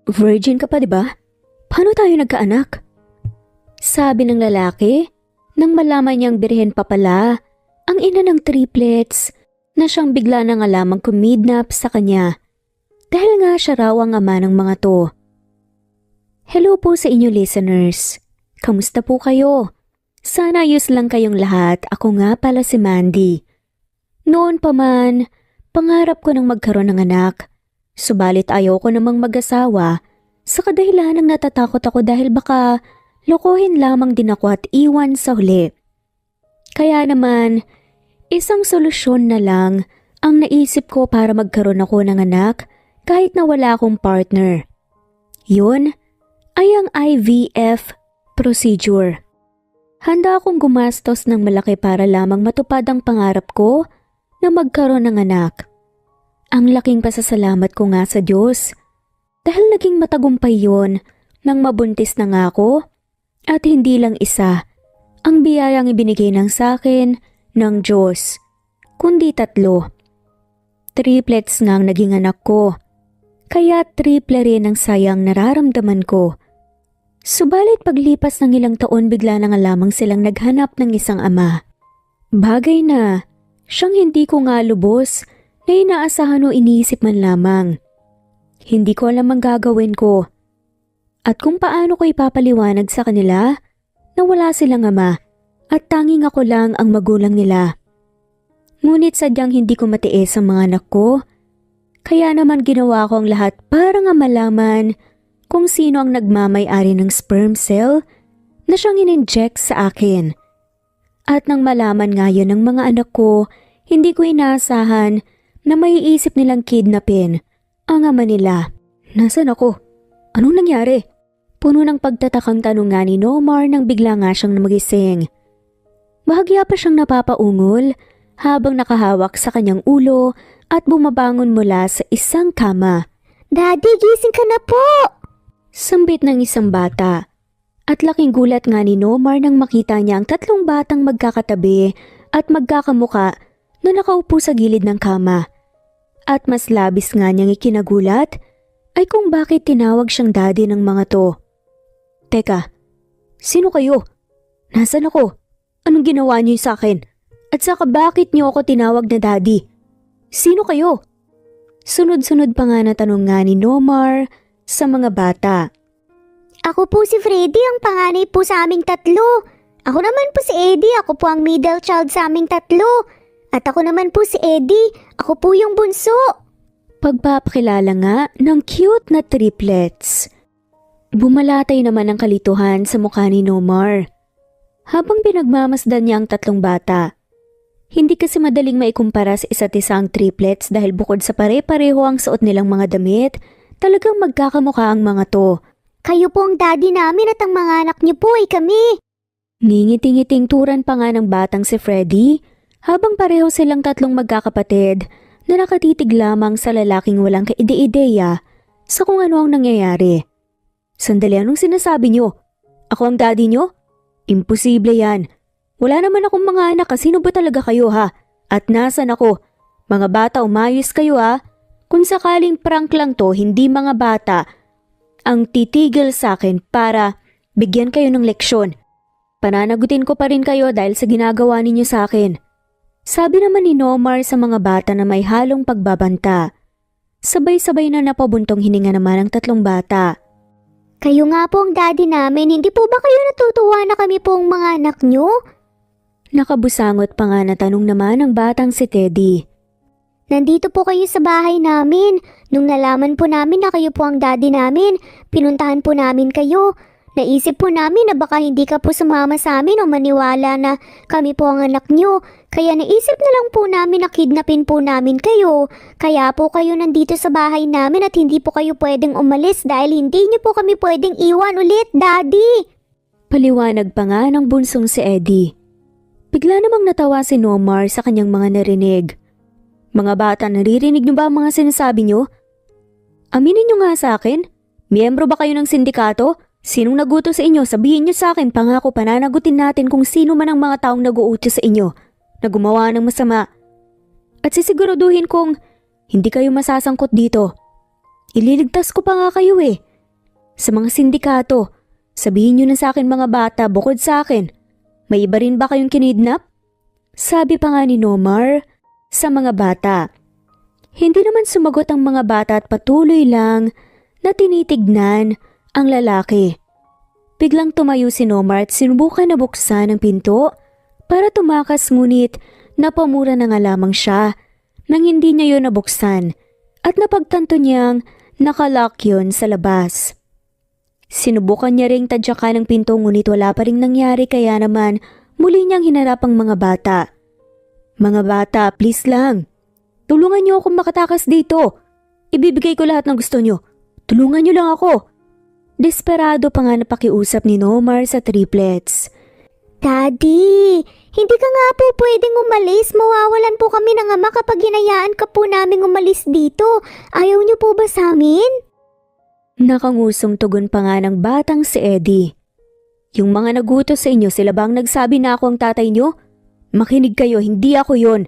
Virgin ka pa, di ba? Paano tayo nagkaanak? Sabi ng lalaki nang malaman niyang birhen pa pala ang ina ng triplets na siyang bigla na nga lamang kumidnap sa kanya dahil nga siya raw ang ama ng mga to. Hello po sa inyo listeners. Kamusta po kayo? Sana ayos lang kayong lahat. Ako nga pala si Mandy. Noon pa man, pangarap ko ng magkaroon ng anak. Subalit ayaw ko namang mag-asawa sa kadahilan ng natatakot ako dahil baka lokohin lamang din ako at iwan sa huli. Kaya naman, isang solusyon na lang ang naisip ko para magkaroon ako ng anak kahit na wala akong partner. Yun ay ang IVF procedure. Handa akong gumastos ng malaki para lamang matupad ang pangarap ko na magkaroon ng anak. Ang laking pasasalamat ko nga sa Diyos dahil naging matagumpay yon nang mabuntis na nga ako at hindi lang isa ang biyayang ibinigay ng sakin ng Diyos, kundi 3. Triplets nga ang naging anak ko, kaya triple rin ang sayang nararamdaman ko. Subalit paglipas ng ilang taon bigla na nga lamang silang naghanap ng isang ama. Bagay na siyang hindi ko nga lubos na inaasahan o iniisip man lamang. Hindi ko alam ang gagawin ko at kung paano ko ipapaliwanag sa kanila na wala silang ama at tanging ako lang ang magulang nila. Ngunit sadyang hindi ko matiis ang mga anak ko, kaya naman ginawa ko ang lahat para nga malaman kung sino ang nagmamay-ari ng sperm cell na siyang in-inject sa akin. At nang malaman nga yun ng mga anak ko, hindi ko inaasahan na maiisip nilang kidnapin ang ama nila. Nasaan ako? Anong nangyari? Puno ng pagtatakang tanong nga ni Nomar nang bigla nga siyang magising. Bahagya pa siyang napapaungol habang nakahawak sa kanyang ulo at bumabangon mula sa isang kama. Daddy, gising ka na po! Sambit ng isang bata. At laking gulat nga ni Nomar nang makita niya ang 3 batang magkakatabi at magkakamuka na nakaupo sa gilid ng kama. At mas labis nga niyang ikinagulat ay kung bakit tinawag siyang daddy ng mga to. Teka, sino kayo? Nasaan ako? Anong ginawa niyo sa akin? At saka bakit niyo ako tinawag na daddy? Sino kayo? Sunod-sunod pa nga na tanong nga ni Nomar sa mga bata. Ako po si Freddy, ang panganay po sa aming 3. Ako naman po si Eddie, ako po ang middle child sa aming 3. At ako naman po si Eddie, ako po yung bunso. Pagpapakilala nga ng cute na triplets. Bumalatay naman ang kalituhan sa mukha ni Nomar habang pinagmamasdan niya ang 3 bata. Hindi kasi madaling maikumpara sa isa't isa ang triplets dahil bukod sa pare-pareho ang suot nilang mga damit, talagang magkakamukha ang mga to. Kayo po ang daddy namin at ang mga anak niyo po ay kami. Ngingiting-ngiting turan pa nga ng batang si Freddy habang pareho silang 3 magkakapatid na nakatitig lamang sa lalaking walang kaide-ideya sa kung ano ang nangyayari. Sandali, anong sinasabi niyo? Ako ang daddy niyo? Imposible yan. Wala naman akong mga anak, sino ba talaga kayo ha? At nasan ako? Mga bata, umayos kayo ha? Kung sakaling prank lang to, hindi mga bata ang titigil sa akin para bigyan kayo ng leksyon. Pananagutin ko pa rin kayo dahil sa ginagawa ninyo sa akin. Sabi naman ni Nomar sa mga bata na may halong pagbabanta. Sabay-sabay na napabuntong hininga naman ang 3 bata. Kayo nga po ang daddy namin, hindi po ba kayo natutuwa na kami po ang mga anak niyo? Nakabusangot pa nga na tanong naman ng batang si Teddy. Nandito po kayo sa bahay namin. Nung nalaman po namin na kayo po ang daddy namin, pinuntahan po namin kayo. Naisip po namin na baka hindi ka po sumama sa amin o maniwala na kami po ang anak niyo. Kaya naisip na lang po namin na kidnapin po namin kayo. Kaya po kayo nandito sa bahay namin at hindi po kayo pwedeng umalis dahil hindi niyo po kami pwedeng iwan ulit, daddy. Paliwanag pa nga ng bunsong si Eddie. Bigla namang natawa si Nomar sa kanyang mga narinig. Mga bata, naririnig niyo ba ang mga sinasabi niyo? Aminin niyo nga sa akin, miyembro ba kayo ng sindikato? Sinong nagutos sa inyo? Sabihin niyo sa akin, pangako pananagutin natin kung sino man ang mga taong nag-uutos sa inyo na gumawa ng masama. At sisiguraduhin kong hindi kayo masasangkot dito. Ililigtas ko pa nga kayo eh. sa mga sindikato. Sabihin nyo na sa akin mga bata bukod sa akin. May iba rin ba kayong kinidnap? Sabi pa nga ni Nomar sa mga bata. Hindi naman sumagot ang mga bata at patuloy lang na tinitignan ang lalaki. Biglang tumayo si Nomar at sinubukan na buksan ang pinto para tumakas ngunit napamura na nga lamang siya nang hindi niya yun nabuksan at napagtanto niyang nakalock yun sa labas. Sinubukan niya ring tadyakan ang pinto ngunit wala pa ring nangyari kaya naman muli niyang hinarap ang mga bata. Mga bata, please lang. Tulungan niyo akong makatakas dito. Ibibigay ko lahat ng gusto niyo. Tulungan niyo lang ako. Desperado pa nga napakiusap ni Nomar sa triplets. Daddy, hindi ka nga po pwedeng umalis. Mawawalan po kami ng ama kapag hinayaan ka po naming umalis dito. Ayaw niyo po ba sa amin? Nakangusong tugon pa nga ng batang si Eddie. Yung mga nagutos sa inyo, sila bang nagsabi na ako ang tatay niyo? Makinig kayo, hindi ako yon.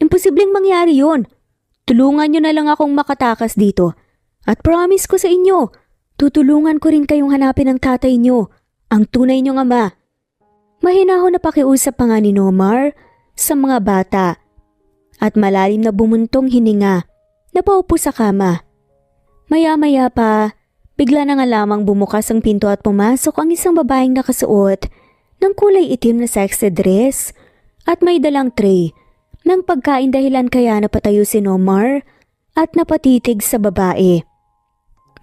Imposibleng mangyari yon. Tulungan niyo na lang akong makatakas dito. At promise ko sa inyo, tutulungan ko rin kayong hanapin ang tatay niyo, ang tunay niyong ama. Mahinahon na pakiusap pa nga ni Nomar sa mga bata. At malalim na bumuntong hininga, napaupo sa kama. Maya-maya pa, bigla na nga lamang bumukas ang pinto at pumasok ang isang babaeng nakasuot ng kulay itim na sexy dress at may dalang tray ng pagkain dahilan kaya napatayo si Nomar at napatitig sa babae.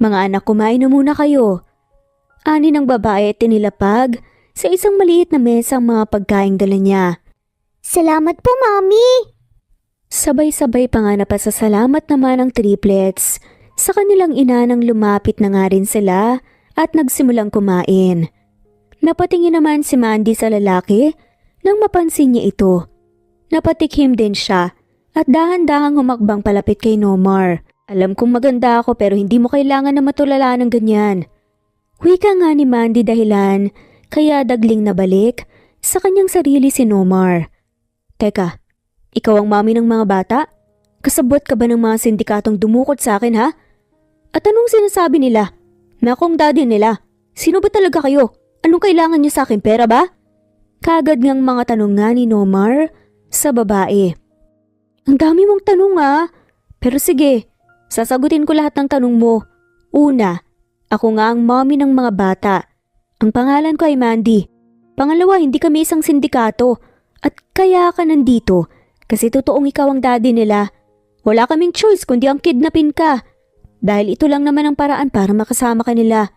Mga anak, kumain na muna kayo. Ani ng babae at tinilapag sa isang maliit na mesa ang mga pagkain dala niya. Salamat po, Mami. Sabay-sabay pa nga napasasalamat naman ang triplets sa kanilang ina nang lumapit na nga rin sila at nagsimulang kumain. Napatingin naman si Mandy sa lalaki nang mapansin niya ito. Napatikhim din siya at dahan-dahang humakbang palapit kay Nomar. Alam kong maganda ako pero hindi mo kailangan na matulala ng ganyan. Wika nga ni Mandy dahilan kaya dagling nabalik sa kanyang sarili si Nomar. Teka, ikaw ang mami ng mga bata? Kasabot ka ba ng mga sindikatong dumukot sa akin ha? At anong sinasabi nila? Na akong daddy nila? Sino ba talaga kayo? Anong kailangan niyo sa akin, pera ba? Kagad ngang mga tanong nga ni Nomar sa babae. Ang dami mong tanong ha? Pero sige, sasagutin ko lahat ng tanong mo. Una, ako nga ang mommy ng mga bata. Ang pangalan ko ay Mandy. Pangalawa, hindi kami isang sindikato. At kaya ka nandito kasi totoong ikaw ang daddy nila. Wala kaming choice kundi ang kidnapin ka. Dahil ito lang naman ang paraan para makasama ka nila.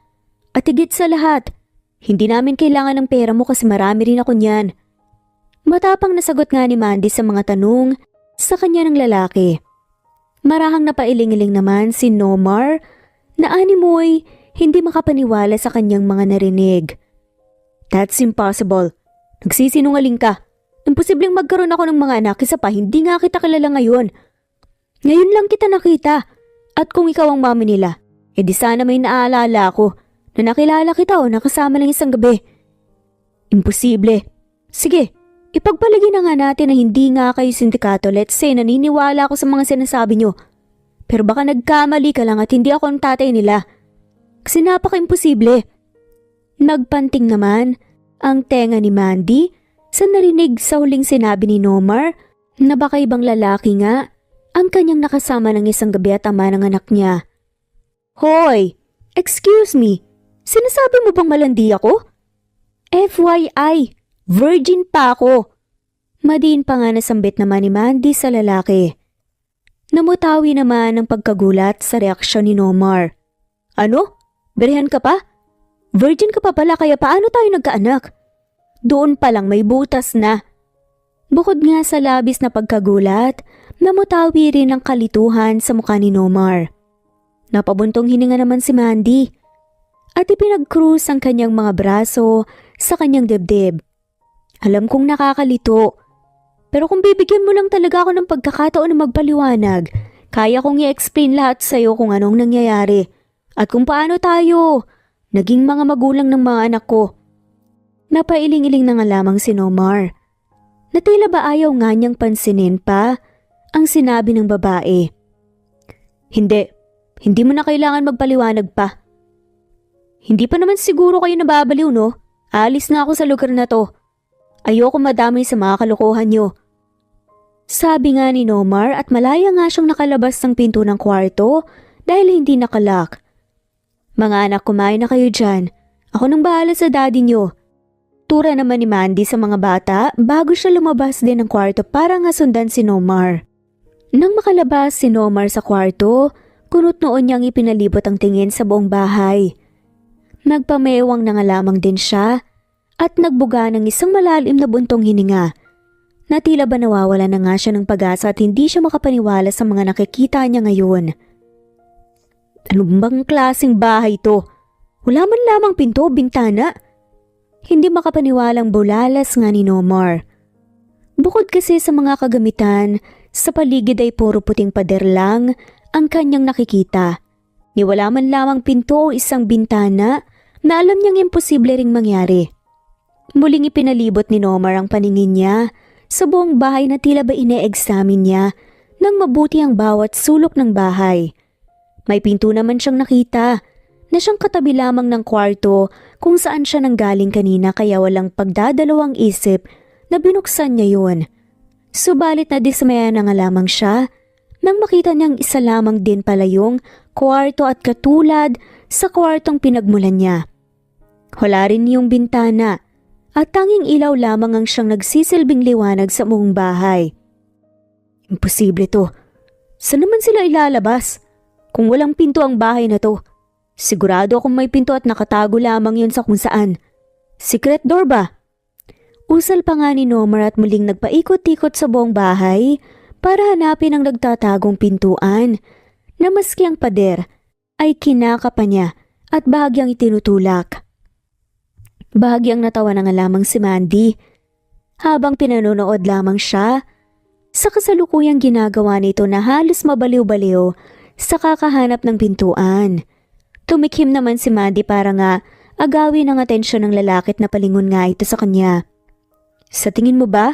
At higit sa lahat, hindi namin kailangan ng pera mo kasi marami rin ako niyan. Matapang nasagot nga ni Mandy sa mga tanong sa kanya ng lalaki. Marahang napailing-iling naman si Nomar na animoy hindi makapaniwala sa kanyang mga narinig. That's impossible. Nagsisinungaling ka. Imposibleng magkaroon ako ng mga anak isa pa hindi nga kita kilala ngayon. Ngayon lang kita nakita. At kung ikaw ang mami nila, edi sana may naaalala ako na nakilala kita o nakasama ng isang gabi. Imposible. Sige, ipagpalagay na nga natin na hindi nga kayo sindikato. Let's say naniniwala ako sa mga sinasabi nyo. Pero baka nagkamali ka lang at hindi ako ang tatay nila. Kasi napaka-imposible. Nagpanting naman ang tenga ni Mandy sa narinig sa huling sinabi ni Nomar na baka ibang lalaki nga ang kanyang nakasama ng isang gabi at ama ng anak niya. Hoy! Excuse me! Sinasabi mo bang malandi ako? FYI! Virgin pa ako! Madiin pa nga nasambit naman ni Mandy sa lalaki. Namutawi naman ang pagkagulat sa reaksyon ni Nomar. Ano? Berihan ka pa? Virgin ka pa pala kaya paano tayo nagkaanak? Doon pa lang may butas na. Bukod nga sa labis na pagkagulat, namutawi rin ang kalituhan sa mukha ni Nomar. Napabuntong hininga naman si Mandy at ipinag-cruise ang kanyang mga braso sa kanyang dibdib. Alam kong nakakalito, pero kung bibigyan mo lang talaga ako ng pagkakataon na magpaliwanag, kaya kong i-explain lahat sa'yo kung anong nangyayari at kung paano tayo naging mga magulang ng mga anak ko. Napailing-iling na nga lamang si Nomar. Na tila ba ayaw nga niyang pansinin pa ang sinabi ng babae. Hindi mo na kailangan magpaliwanag pa. Hindi pa naman siguro kayo nababaliw, no? Aalis na ako sa lugar na to. Ayoko madamay sa mga kalokohan nyo. Sabi nga ni Nomar at malaya nga siyang nakalabas ng pinto ng kwarto dahil hindi nakalock. Mga anak, kumain na kayo dyan. Ako nang bahala sa daddy nyo. Tura naman ni Mandy sa mga bata bago siya lumabas din ng kwarto para nga sundan si Nomar. Nang makalabas si Nomar sa kwarto, kunot noon niyang ipinalibot ang tingin sa buong bahay. Nagpamewang na nga lamang din siya at nagbuga ng isang malalim na buntong hininga. Na tila ba nawawala na nga siya ng pag-asa at hindi siya makapaniwala sa mga nakikita niya ngayon. Ano bang klaseng bahay to? Wala man lamang pinto o bintana. Hindi makapaniwalang bulalas nga ni Nomar. Bukod kasi sa mga kagamitan, sa paligid ay puro puting pader lang ang kanyang nakikita. Ni wala man lamang pinto o isang bintana na alam niyang imposible ring mangyari. Muling ipinalibot ni Nomar ang paningin niya sa buong bahay na tila ba ine-examine niya nang mabuti ang bawat sulok ng bahay. May pinto naman siyang nakita na siyang katabi lamang ng kwarto kung saan siya nanggaling kanina kaya walang pagdadalawang isip na binuksan niya yun. Subalit na dismaya na nga lamang siya nang makita niyang isa lamang din pala yung kwarto at katulad sa kwartong pinagmulan niya. Wala rin yung bintana at tanging ilaw lamang ang siyang nagsisilbing liwanag sa buong bahay. Imposible to. Saan naman sila ilalabas? Kung walang pinto ang bahay na to, sigurado akong may pinto at nakatago lamang yun sa kung saan. Secret door ba? Usal pa nga ni Nomar at muling nagpaikot-ikot sa buong bahay para hanapin ang nagtatagong pintuan na maski ang pader ay kinakapa niya at bahagyang itinutulak. Bahagyang natawa na nga lamang si Mandy habang pinanonood lamang siya sa kasalukuyang ginagawa nito na halos mabaliw-baliw sa kakahanap ng pintuan. Tumikhim naman si Mandy para nga agawin ang atensyon ng lalaki at napalingon nga ito sa kanya. Sa tingin mo ba?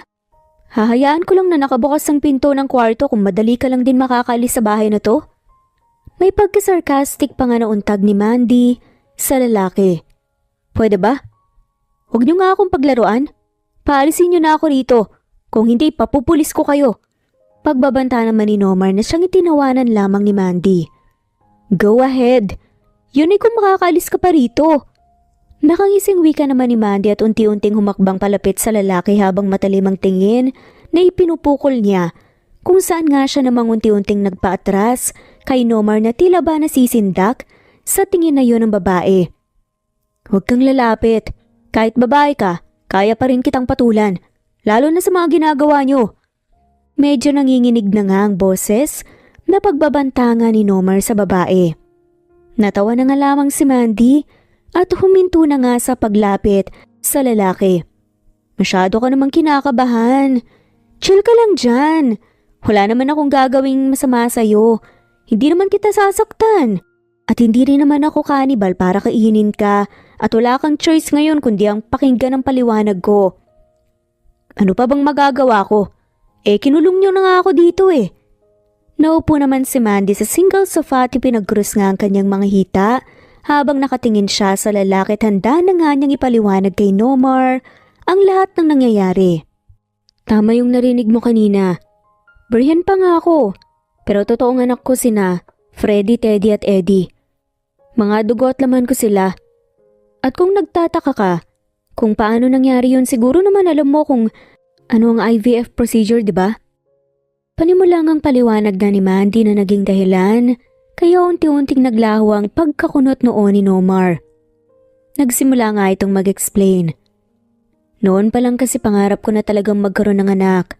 Hahayaan ko lang na nakabukas ang pinto ng kwarto kung madali ka lang din makakaalis sa bahay na to? May pagkasarkastik pa nga na untag ni Mandy sa lalaki. Pwede ba? Huwag niyo nga akong paglaruan. Paalisin niyo na ako rito. Kung hindi, papupulis ko kayo. Pagbabanta naman ni Nomar na siyang itinawanan lamang ni Mandy. Go ahead. Yun ay kung makakaalis ka pa rito. Nakangising wika naman ni Mandy at unti-unting humakbang palapit sa lalaki habang matalimang tingin na ipinupukol niya kung saan nga siya namang unti-unting nagpaatras kay Nomar na tila ba nasisindak sa tingin na yun ng babae. Huwag kang lalapit. Kahit babae ka, kaya pa rin kitang patulan, lalo na sa mga ginagawa niyo. Medyo nanginginig na nga ang boses na pagbabanta nga ni Nomar sa babae. Natawa na nga lamang si Mandy at huminto na nga sa paglapit sa lalaki. Masyado ka namang kinakabahan. Chill ka lang dyan. Wala naman akong gagawing masama sa'yo. Hindi naman kita sasaktan. At hindi rin naman ako kanibal para kainin ka at wala kang choice ngayon kundi ang pakinggan ng paliwanag ko. Ano pa bang magagawa ko? Kinulong niyo na nga ako dito eh. Naupo naman si Mandy sa single sofa at pinagkrus nga ang kanyang mga hita habang nakatingin siya sa lalaki at handa na nga niyang ipaliwanag kay Nomar ang lahat ng nangyayari. Tama yung narinig mo kanina. Brihan pa nga ako. Pero totoong anak ko sina Freddy, Teddy at Eddie. Mga dugo at laman ko sila. At kung nagtataka ka, kung paano nangyari yun siguro naman alam mo kung ano ang IVF procedure, di ba? Panimulang ang paliwanag na ni Mandy na naging dahilan kaya unti-unting naglaho ang pagkakunot noon ni Nomar. Nagsimula nga itong mag-explain. Noon pa lang kasi pangarap ko na talagang magkaroon ng anak.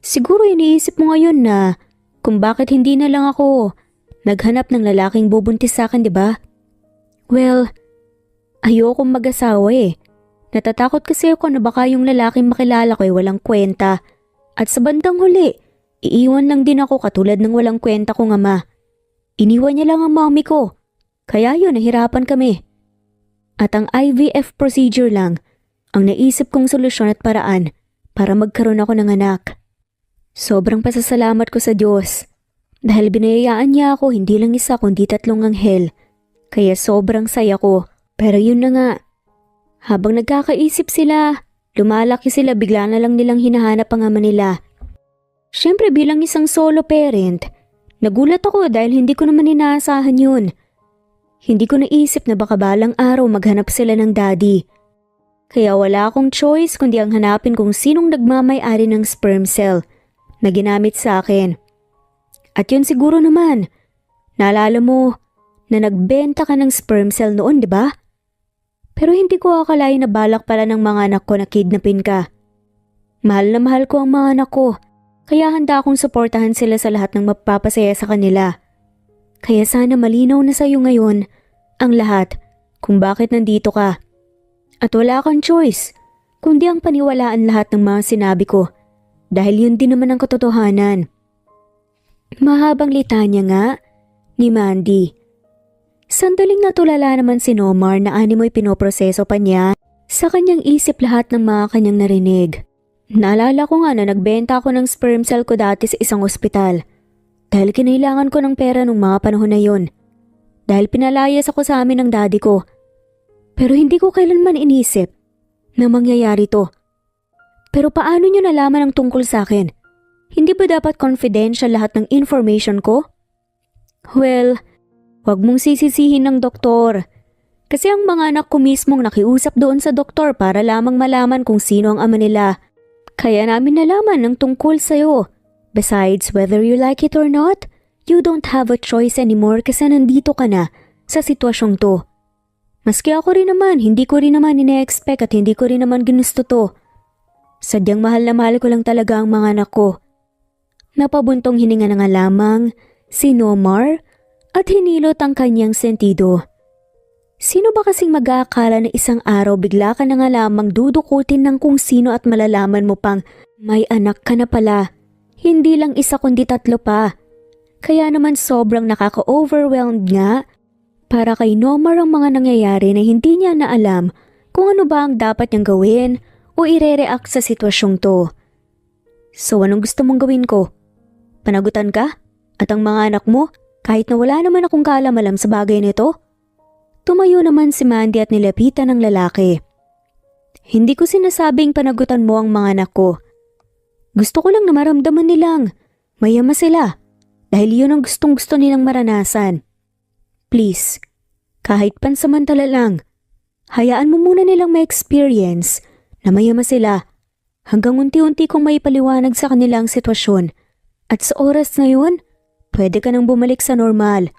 Siguro iniisip mo ngayon na kung bakit hindi na lang ako naghanap ng lalaking bubuntis sa akin, di ba? Well, ayokong mag-asawa eh. Natatakot kasi ako na baka yung lalaking makilala ko ay walang kwenta. At sa bandang huli, iiwan lang din ako katulad ng walang kwenta kong ama. Iniwan niya lang ang mommy ko. Kaya yun, nahirapan kami. At ang IVF procedure lang ang naisip kong solusyon at paraan para magkaroon ako ng anak. Sobrang pasasalamat ko sa Diyos. Dahil binayaan niya ako hindi lang isa kundi 3 anghel. Kaya sobrang saya ko. Pero yun na nga, habang nagkakaisip sila, lumalaki sila, bigla na lang nilang hinahanap ang ama nila. Siyempre bilang isang solo parent, nagulat ako dahil hindi ko naman inaasahan yun. Hindi ko naisip na baka balang araw maghanap sila ng daddy. Kaya wala akong choice kundi ang hanapin kung sinong nagmamay-ari ng sperm cell na ginamit sa akin. At yun siguro naman, naalala mo na nagbenta ka ng sperm cell noon, di ba? Pero hindi ko akalain na balak pala ng mga anak ko na kidnapin ka. Mahal na mahal ko ang mga anak ko, kaya handa akong suportahan sila sa lahat ng mapapasaya sa kanila. Kaya sana malinaw na sa'yo ngayon ang lahat kung bakit nandito ka. At wala kang choice, kundi ang paniwalaan lahat ng mga sinabi ko dahil yun din naman ang katotohanan. Mahabang litanya nga ni Mandy. Sandaling natulala naman si Nomar na animoy pinoproseso pa niya sa kanyang isip lahat ng mga kanyang narinig. Naalala ko nga na nagbenta ako ng sperm cell ko dati sa isang ospital dahil kinailangan ko ng pera nung mga panahon na yun. Dahil pinalayas ako sa amin ng daddy ko. Pero hindi ko kailanman inisip na mangyayari to. Pero paano nyo nalaman ang tungkol sa akin? Hindi ba dapat confidential lahat ng information ko? Well, huwag mong sisisihin ng doktor. Kasi ang mga anak ko mismong nakiusap doon sa doktor para lamang malaman kung sino ang ama nila. Kaya namin nalaman ang tungkol sa'yo. Besides, whether you like it or not, you don't have a choice anymore kasi nandito ka na sa sitwasyong to. Maski ako rin naman, hindi ko rin naman ine-expect at hindi ko rin naman ginusto to. Sadyang mahal na mahal ko lang talaga ang mga anak ko. Napabuntong hininga na nga lamang si Nomar at hinilot ang kanyang sentido. Sino ba kasing mag-aakala na isang araw bigla ka na nga lamang dudukutin ng kung sino at malalaman mo pang may anak ka na pala. Hindi lang isa kundi 3 pa. Kaya naman sobrang nakaka-overwhelmed nga para kay Nomar ang mga nangyayari na hindi niya na alam kung ano ba ang dapat niyang gawin o ire-react sa sitwasyong to. So anong gusto mong gawin ko? Panagutan ka? At ang mga anak mo? Kahit na wala naman akong kaalam-alam sa bagay nito? Tumayo naman si Mandy at nilapitan ng lalaki. Hindi ko sinasabing panagutan mo ang mga anak ko. Gusto ko lang na maramdaman nilang mayama sila dahil yun ang gustong-gusto nilang maranasan. Please, kahit pansamantala lang, hayaan mo muna nilang ma-experience na mayama sila hanggang unti-unti kong maipaliwanag sa kanila ang sitwasyon. At sa oras na yun, pwede ka nang bumalik sa normal.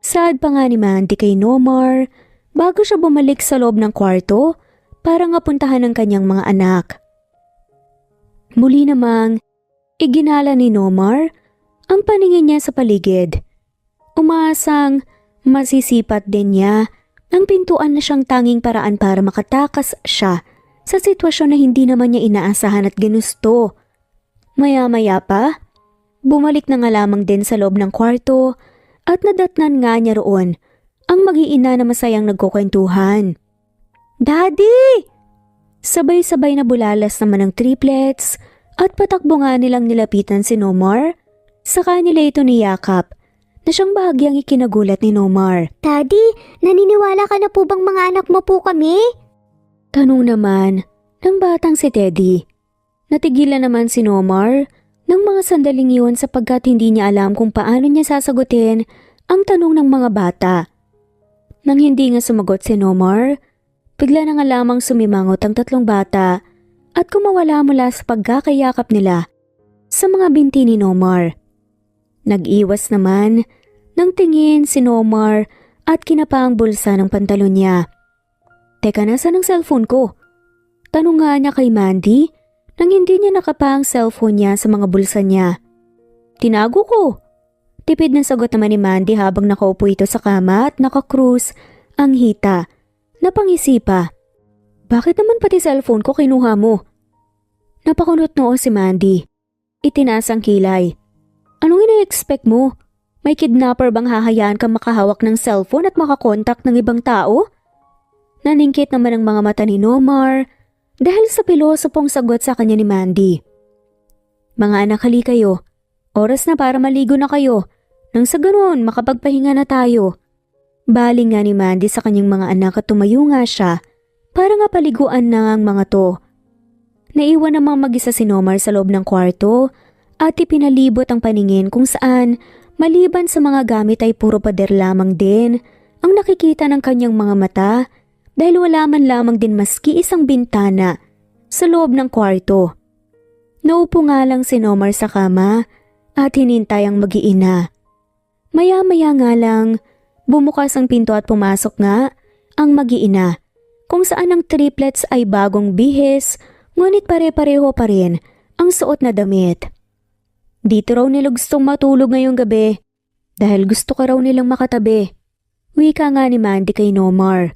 Saad pa nga ni Mandy kay Nomar bago siya bumalik sa loob ng kwarto para nga puntahan ang kanyang mga anak. Muli namang, iginala ni Nomar ang paningin niya sa paligid. Umaasang masisipat din niya ang pintuan na siyang tanging paraan para makatakas siya sa sitwasyon na hindi naman niya inaasahan at ginusto. Maya-maya pa, bumalik na nga lamang din sa loob ng kwarto at nadatnan nga niya roon ang mag-iina na masayang nagkukwentuhan. Daddy! Sabay-sabay na bulalas naman ng triplets at patakbo nga nilang nilapitan si Nomar. Saka nila ito niyakap na siyang bahagyang ikinagulat ni Nomar. Daddy, naniniwala ka na po bang mga anak mo po kami? Tanong naman ng batang si Teddy. Natigilan naman si Nomar ng mga sandaling iyon sapagkat hindi niya alam kung paano niya sasagutin ang tanong ng mga bata. Nang hindi nga sumagot si Nomar, bigla na nga lamang sumimangot ang 3 bata at kumawala mula sa pagkakayakap nila sa mga binti ni Nomar. Nag-iwas naman ng tingin si Nomar at kinapa ang bulsa ng pantalon niya. Teka, nasaan ang cellphone ko? Tanong nga niya kay Mandy nang hindi niya nakapa ang cellphone niya sa mga bulsa niya. Tinago ko. Tipid na sagot naman ni Mandy habang nakaupo ito sa kama at nakakrus ang hita. Napangisipa. Bakit naman pati cellphone ko kinuha mo? Napakunot noo si Mandy. Itinaas ang kilay. Anong ina-expect mo? May kidnapper bang hahayaan kang makahawak ng cellphone at makakontak ng ibang tao? Naningkit naman ang mga mata ni Nomar dahil sa pilosopong sagot sa kanya ni Mandy. Mga anak, hali kayo. Oras na para maligo na kayo. Nang sa ganoon, makapagpahinga na tayo. Baling nga ni Mandy sa kanyang mga anak at tumayo nga siya para nga paliguan na ang mga to. Naiwan namang mag-isa si Nomar sa loob ng kwarto at ipinalibot ang paningin kung saan maliban sa mga gamit ay puro pader lamang din ang nakikita ng kanyang mga mata dahil wala man lamang din maski isang bintana sa loob ng kwarto. Naupo nga lang si Nomar sa kama at hinintay ang mag-iina. Maya-maya nga lang, bumukas ang pinto at pumasok nga ang mag-iina kung saan ang triplets ay bagong bihis ngunit pare-pareho pa rin ang suot na damit. Dito raw nila gustong matulog ngayong gabi dahil gusto ka raw nilang makatabi. Wika nga ni Mandy kay Nomar.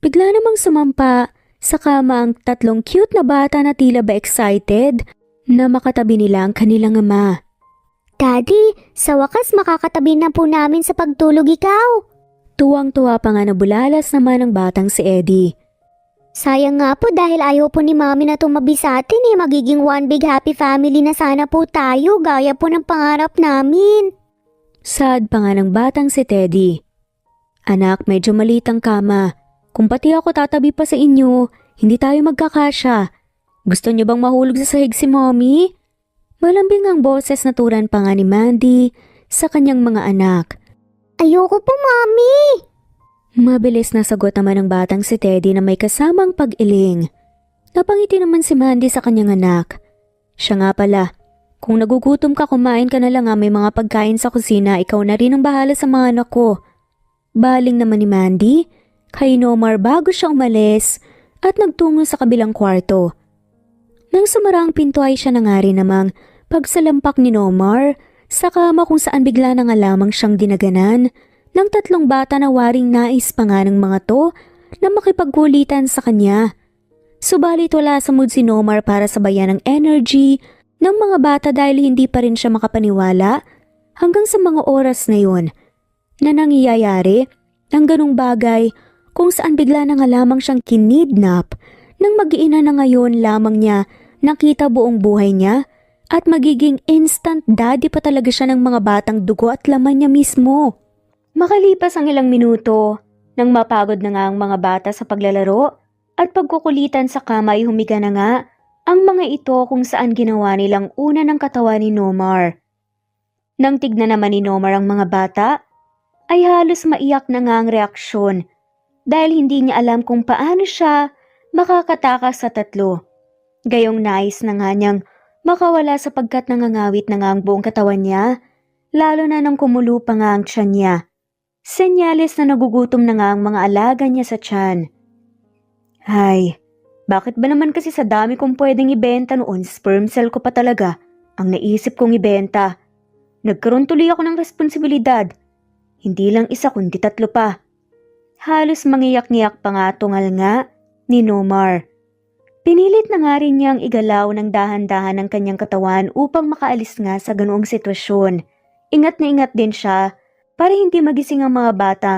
Bigla namang sumampa sa kama ang tatlong cute na bata na tila ba excited na makatabi nila ang kanilang ama. Daddy, sa wakas makakatabi na po namin sa pagtulog ikaw. Tuwang-tuwa pa nga nabulalas naman ang batang si Eddie. Sayang nga po dahil ayaw po ni Mami na tumabi sa atin magiging one big happy family na sana po tayo gaya po ng pangarap namin. Sad pa nga ng batang si Teddy. Anak, medyo maliit ang kama. Kung pati ako tatabi pa sa inyo, hindi tayo magkakasya. Gusto niyo bang mahulog sa sahig si Mommy? Malambing ang boses na turan pa nga ni Mandy sa kanyang mga anak. Ayoko po, Mami! Mabilis na sagot naman ng batang si Teddy na may kasamang pag-iling. Napangiti naman si Mandy sa kanyang anak. Siya nga pala, kung nagugutom ka kumain ka na lang may mga pagkain sa kusina, ikaw na rin ang bahala sa mga anak ko. Baling naman ni Mandy kay Nomar bago siya umalis at nagtungo sa kabilang kwarto. Nang sumara ang pinto ay siya na nga rin namang pagsalampak ni Nomar sa kama kung saan bigla na nga lamang siyang dinaganan ng tatlong bata na waring nais pa nga ng mga to na makipagkulitan sa kanya. Subalit wala sa mood si Nomar para sabayan ang energy ng mga bata dahil hindi pa rin siya makapaniwala hanggang sa mga oras na yun na nangyayari ang ganong bagay kung saan bigla na nga lamang siyang kinidnap nang mag-iina na ngayon lamang niya nakita buong buhay niya at magiging instant daddy pa talaga siya ng mga batang dugo at laman niya mismo. Makalipas ang ilang minuto, nang mapagod na nga ang mga bata sa paglalaro at pagkukulitan sa kama ay humiga na nga ang mga ito kung saan ginawa nilang una ng katawan ni Nomar. Nang tignan naman ni Nomar ang mga bata, ay halos maiyak na nga ang reaksyon dahil hindi niya alam kung paano siya makakatakas sa tatlo. Gayong nais na nga niyang makawala sapagkat nangangawit na nga ang buong katawan niya, lalo na nang kumulo pa nga ang tiyan niya. Senyales na nagugutom na nga ang mga alaga niya sa tiyan. Ay, bakit ba naman kasi sa dami kong pwedeng ibenta noon, sperm cell ko pa talaga ang naisip kong ibenta. Nagkaroon tuloy ako ng responsibilidad. Hindi lang isa kundi tatlo pa. Halos mangiyak-ngiyak pa nga tungal nga ni Nomar. Pinilit na nga rin niyang igalaw ng dahan-dahan ang kanyang katawan upang makaalis nga sa ganoong sitwasyon. Ingat na ingat din siya para hindi magising ang mga bata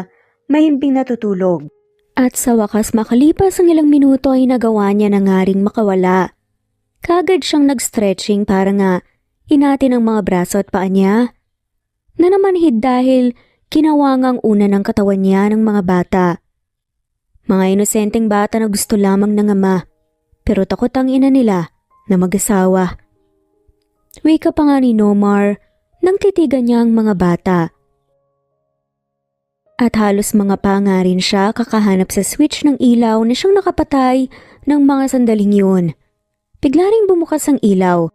mahimbing natutulog. At sa wakas makalipas ang ilang minuto ay nagawa niya na nga ring makawala. Kagad siyang nag-stretching para nga inatin ang mga braso at paa niya. Nanamanhid dahil kinawangang una ng katawan niya ng mga bata. Mga inosenteng bata na gusto lamang ng ama. Pero takot ang ina nila na mag-asawa. Wika pa nga ni Nomar nang titigan niya ang mga bata. At halos mga pa nga rin siya kakahanap sa switch ng ilaw na siyang nakapatay ng mga sandaling yun. Bigla ring bumukas ang ilaw.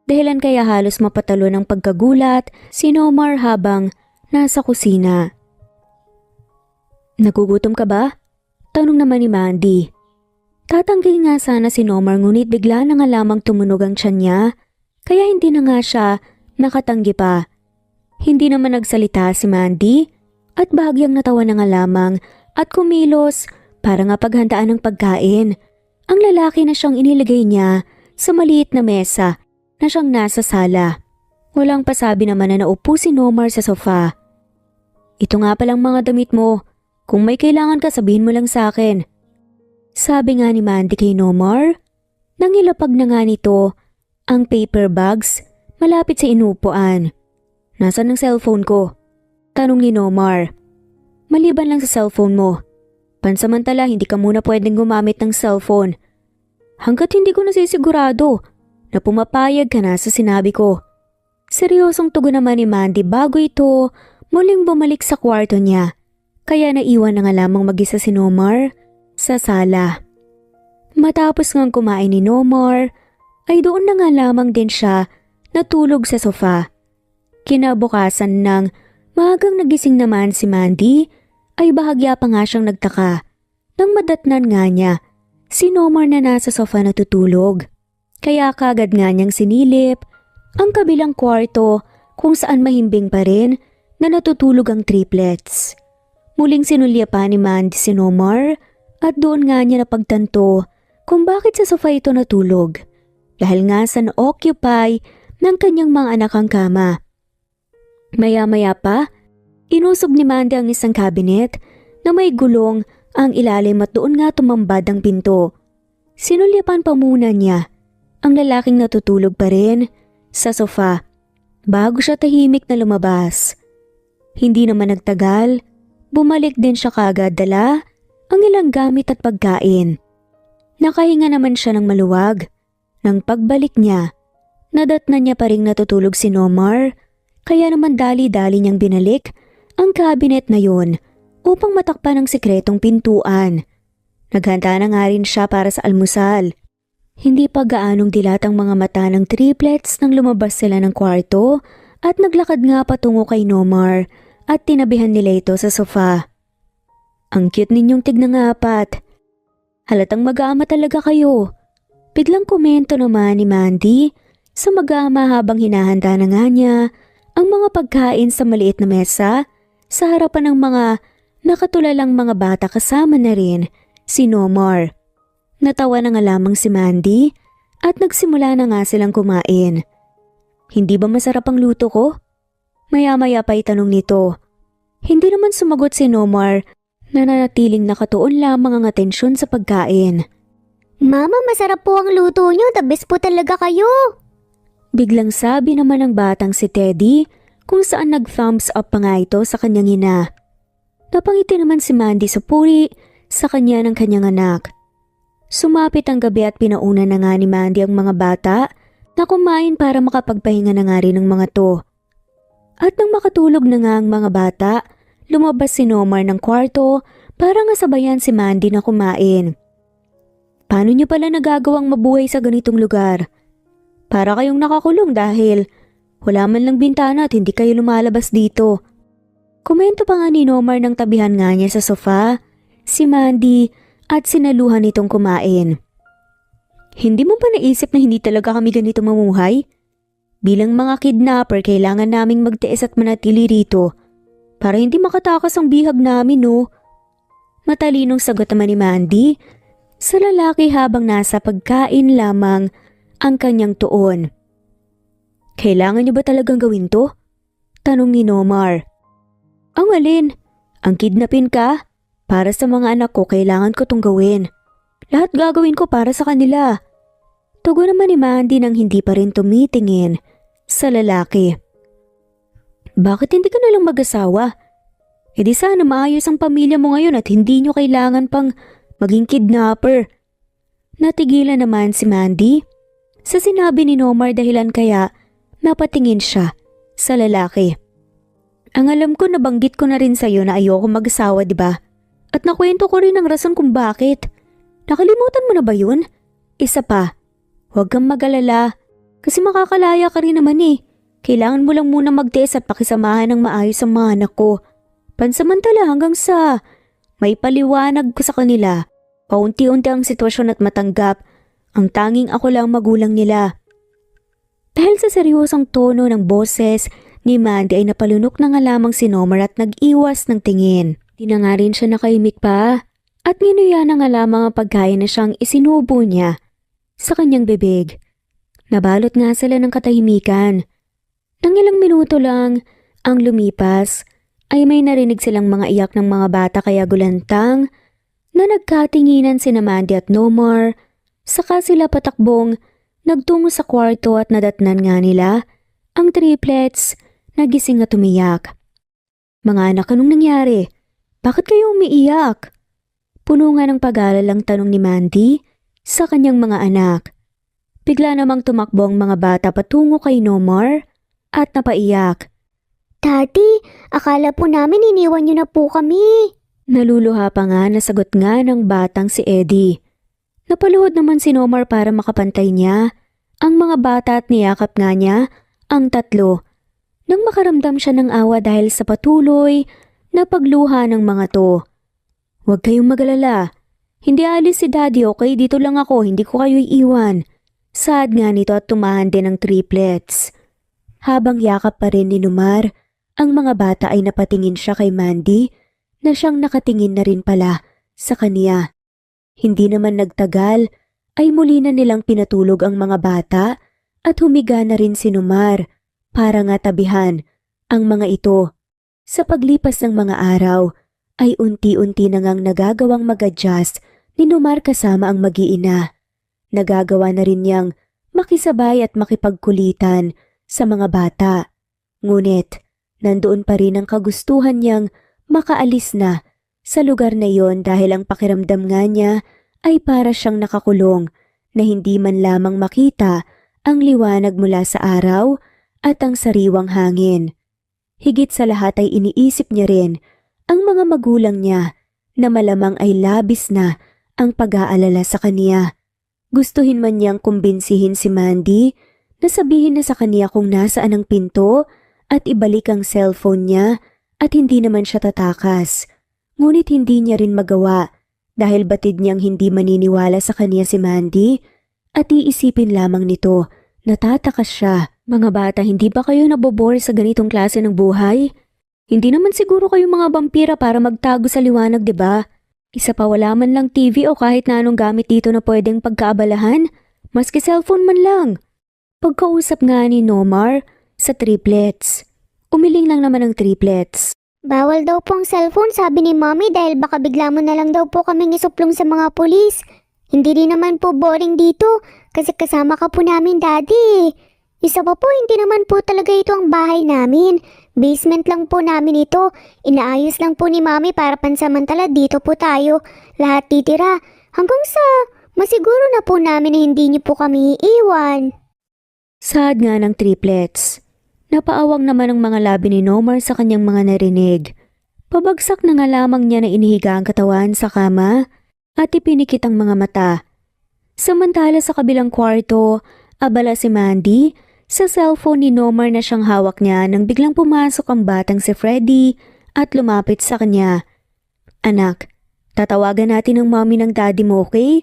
Dahilan kaya halos mapatalo ng pagkagulat si Nomar habang nasa kusina. Nagugutom ka ba? Tanong naman ni Mandy. Tatanggi nga sana si Nomar ngunit bigla na nga lamang tumunog ang tiyan niya kaya hindi na nga siya nakatanggi pa. Hindi naman nagsalita si Mandy at bahagyang natawa na nga lamang at kumilos para nga paghandaan ng pagkain. Ang lalaki na siyang inilagay niya sa maliit na mesa na siyang nasa sala. Walang pasabi naman na naupo si Nomar sa sofa. Ito nga palang mga damit mo. Kung may kailangan ka sabihin mo lang sa akin. Sabi nga ni Mandy kay Nomar, nang ilapag na nga nito ang paper bags malapit sa inupuan. Nasaan ang cellphone ko? Tanong ni Nomar. Maliban lang sa cellphone mo. Pansamantala, hindi ka muna pwedeng gumamit ng cellphone. Hanggat hindi ko nasisigurado na pumapayag ka na sa sinabi ko. Seryosong tugon naman ni Mandy bago ito muling bumalik sa kwarto niya. Kaya naiwan na nga lamang mag-isa si Nomar sa sala. Matapos ngang kumain ni Nomar, ay doon na nga lamang din siya natulog sa sofa. Kinabukasan ng maagang nagising naman si Mandy, ay bahagya pa nga siyang nagtaka nang madatnan nga niya si Nomar na nasa sofa natutulog. Kaya kagad nga niyang sinilip ang kabilang kwarto kung saan mahimbing pa rin na natutulog ang triplets. Muling sinulya pa ni Mandy si Nomar at doon nga niya napagtanto kung bakit sa sofa ito natulog. Dahil nga sa na-occupy ng kanyang mga anak ang kama. Maya-maya pa, inusog ni Mandy ang isang cabinet na may gulong ang ilalim at doon nga tumambad ang pinto. Sinulyapan pa muna niya ang lalaking natutulog pa rin sa sofa bago siya tahimik na lumabas. Hindi naman nagtagal, bumalik din siya kagad dala ang ilang gamit at pagkain. Nakahinga naman siya ng maluwag. Nang pagbalik niya, nadatnan niya pa ring natutulog si Nomar, kaya naman dali-dali niyang binalik ang cabinet na yun upang matakpan ang sikretong pintuan. Naghanda na nga rin siya para sa almusal. Hindi pa gaanong dilat ang mga mata ng triplets nang lumabas sila ng kwarto at naglakad nga patungo kay Nomar at tinabihan nila ito sa sofa. Ang cute ninyong tignan nga apat. Halatang mag-aama talaga kayo. Biglang komento naman ni Mandy sa mag-aama habang hinahanda na nga niya ang mga pagkain sa maliit na mesa sa harapan ng mga nakatulalang mga bata kasama na rin si Nomar. Natawa na nga lamang si Mandy at nagsimula na nga silang kumain. Hindi ba masarap ang luto ko? Maya-maya pa itanong nito. Hindi naman sumagot si Nomar na nanatiling nakatuon lamang ang atensyon sa pagkain. Mama, masarap po ang luto niyo. The best po talaga kayo. Biglang sabi naman ng batang si Teddy kung saan nag-thumbs up pa nga ito sa kanyang ina. Napangiti naman si Mandy sa puri sa kanya ng kanyang anak. Sumapit ang gabi at pinauna na nga ni Mandy ang mga bata na kumain para makapagpahinga na nga rin ng mga to. At nang makatulog na nga ang mga bata, lumabas si Nomar ng kwarto para nga sabayan si Mandy na kumain. Paano niyo pala nagagawang mabuhay sa ganitong lugar? Para kayong nakakulong dahil wala man lang bintana at hindi kayo lumalabas dito. Komento pa nga ni Nomar nang tabihan nga niya sa sofa, si Mandy at sinaluhan nitong kumain. Hindi mo ba naisip na hindi talaga kami ganito mamuhay? Bilang mga kidnapper, kailangan naming magtiis at manatili rito para hindi makatakas ang bihag namin, no? Matalinong sagot naman ni Mandy sa lalaki habang nasa pagkain lamang ang kanyang tuon. Kailangan niyo ba talagang gawin to? Tanong ni Nomar. Ang alin? Ang kidnapin ka? Para sa mga anak ko, kailangan ko tong gawin. Lahat gagawin ko para sa kanila. Tugon naman ni Mandy nang hindi pa rin tumitingin sa lalaki. Bakit hindi ka nalang mag-asawa? E di sana maayos ang pamilya mo ngayon at hindi nyo kailangan pang maging kidnapper. Natigilan naman si Mandy sa sinabi ni Nomar dahilan kaya napatingin siya sa lalaki. Ang alam ko, nabanggit ko na rin sa'yo na ayoko mag-asawa, di ba? At nakwento ko rin ang rason kung bakit. Nakalimutan mo na ba yun? Isa pa, huwag kang mag-alala kasi makakalaya ka rin naman eh. Kailangan mo lang muna magtiis at pakisamahan ng maayos ang mga anak ko. Pansamantala hanggang sa may paliwanag ko sa kanila, paunti-unti ang sitwasyon at matanggap ang tanging ako lang magulang nila. Dahil sa seryosong tono ng boses ni Mandy ay napalunok na nga lamang si Nomar at nag-iwas ng tingin. Di na nga rin siya nakahimik pa at nginuya na nga lamang ang pagkain na siyang isinubo niya sa kanyang bibig. Nabalot nga sila ng katahimikan. Nang ilang minuto lang ang lumipas ay may narinig silang mga iyak ng mga bata kaya gulantang na nagkatinginan sina Mandy at Nomar. Saka sila patakbong nagtungo sa kwarto at nadatnan nga nila ang triplets na gising at umiyak. Mga anak, anong nangyari? Bakit kayo umiiyak? Puno nga ng pag-aalalang tanong ni Mandy sa kanyang mga anak. Bigla namang tumakbo ang mga bata patungo kay Nomar at napaiyak. Daddy, akala po namin iniwan niyo na po kami. Naluluha pa nga na sagot nga ng batang si Eddie. Napaluhod naman si Nomar para makapantay niya ang mga bata at niyakap nga niya ang tatlo. Nang makaramdam siya ng awa dahil sa patuloy na pagluha ng mga to. Huwag kayong magalala. Hindi alis si Daddy, okay? Dito lang ako, hindi ko kayo iiwan. Saad nga nito at tumahan din ng triplets. Habang yakap pa rin ni Nomar, ang mga bata ay napatingin siya kay Mandy na siyang nakatingin na rin pala sa kaniya. Hindi naman nagtagal ay muli na nilang pinatulog ang mga bata at humiga na rin si Nomar para nga tabihan ang mga ito. Sa paglipas ng mga araw ay unti-unti na ngang nagagawang mag-adjust ni Nomar kasama ang mag-iina. Nagagawa na rin niyang makisabay at makipagkulitan sa mga bata. Ngunit nandoon pa rin ang kagustuhan niyang makaalis na sa lugar na yon dahil ang pakiramdam nga niya ay para siyang nakakulong na hindi man lamang makita ang liwanag mula sa araw at ang sariwang hangin. Higit sa lahat ay iniisip niya rin ang mga magulang niya na malamang ay labis na ang pag-aalala sa kaniya. Gustuhin man niyang kumbinsihin si Mandy na sabihin na sa kaniya kung nasaan ang pinto at ibalik ang cellphone niya at hindi naman siya tatakas. Ngunit hindi niya rin magawa dahil batid niyang hindi maniniwala sa kaniya si Mandy at iisipin lamang nito na tatakas siya. Mga bata, hindi ba kayo nabobore sa ganitong klase ng buhay? Hindi naman siguro kayo mga vampira para magtago sa liwanag, 'di ba? Isa pa wala man lang TV o kahit na anong gamit dito na pwedeng pagkaabalahan, maski cellphone man lang. Pagkausap nga ni Nomar sa triplets. Umiling lang naman ang triplets. Bawal daw pong cellphone, sabi ni Mommy, dahil baka bigla mo na lang daw po kaming isuplong sa mga pulis. Hindi rin naman po boring dito kasi kasama ka po namin, Daddy. Isa pa po, hindi naman po talaga ito ang bahay namin. Basement lang po namin ito. Inaayos lang po ni Mommy para pansamantala dito po tayo. Lahat titira hanggang sa masiguro na po namin na hindi niyo po kami iiwan. Saad nga ng triplets. Napaawang naman ang mga labi ni Nomar sa kanyang mga narinig. Pabagsak na nga lamang niya na inihiga ang katawan sa kama at ipinikit ang mga mata. Samantala sa kabilang kwarto, abala si Mandy sa cellphone ni Nomar na siyang hawak niya nang biglang pumasok ang batang si Freddy at lumapit sa kanya. Anak, tatawagan natin ang mommy ng daddy mo, okay?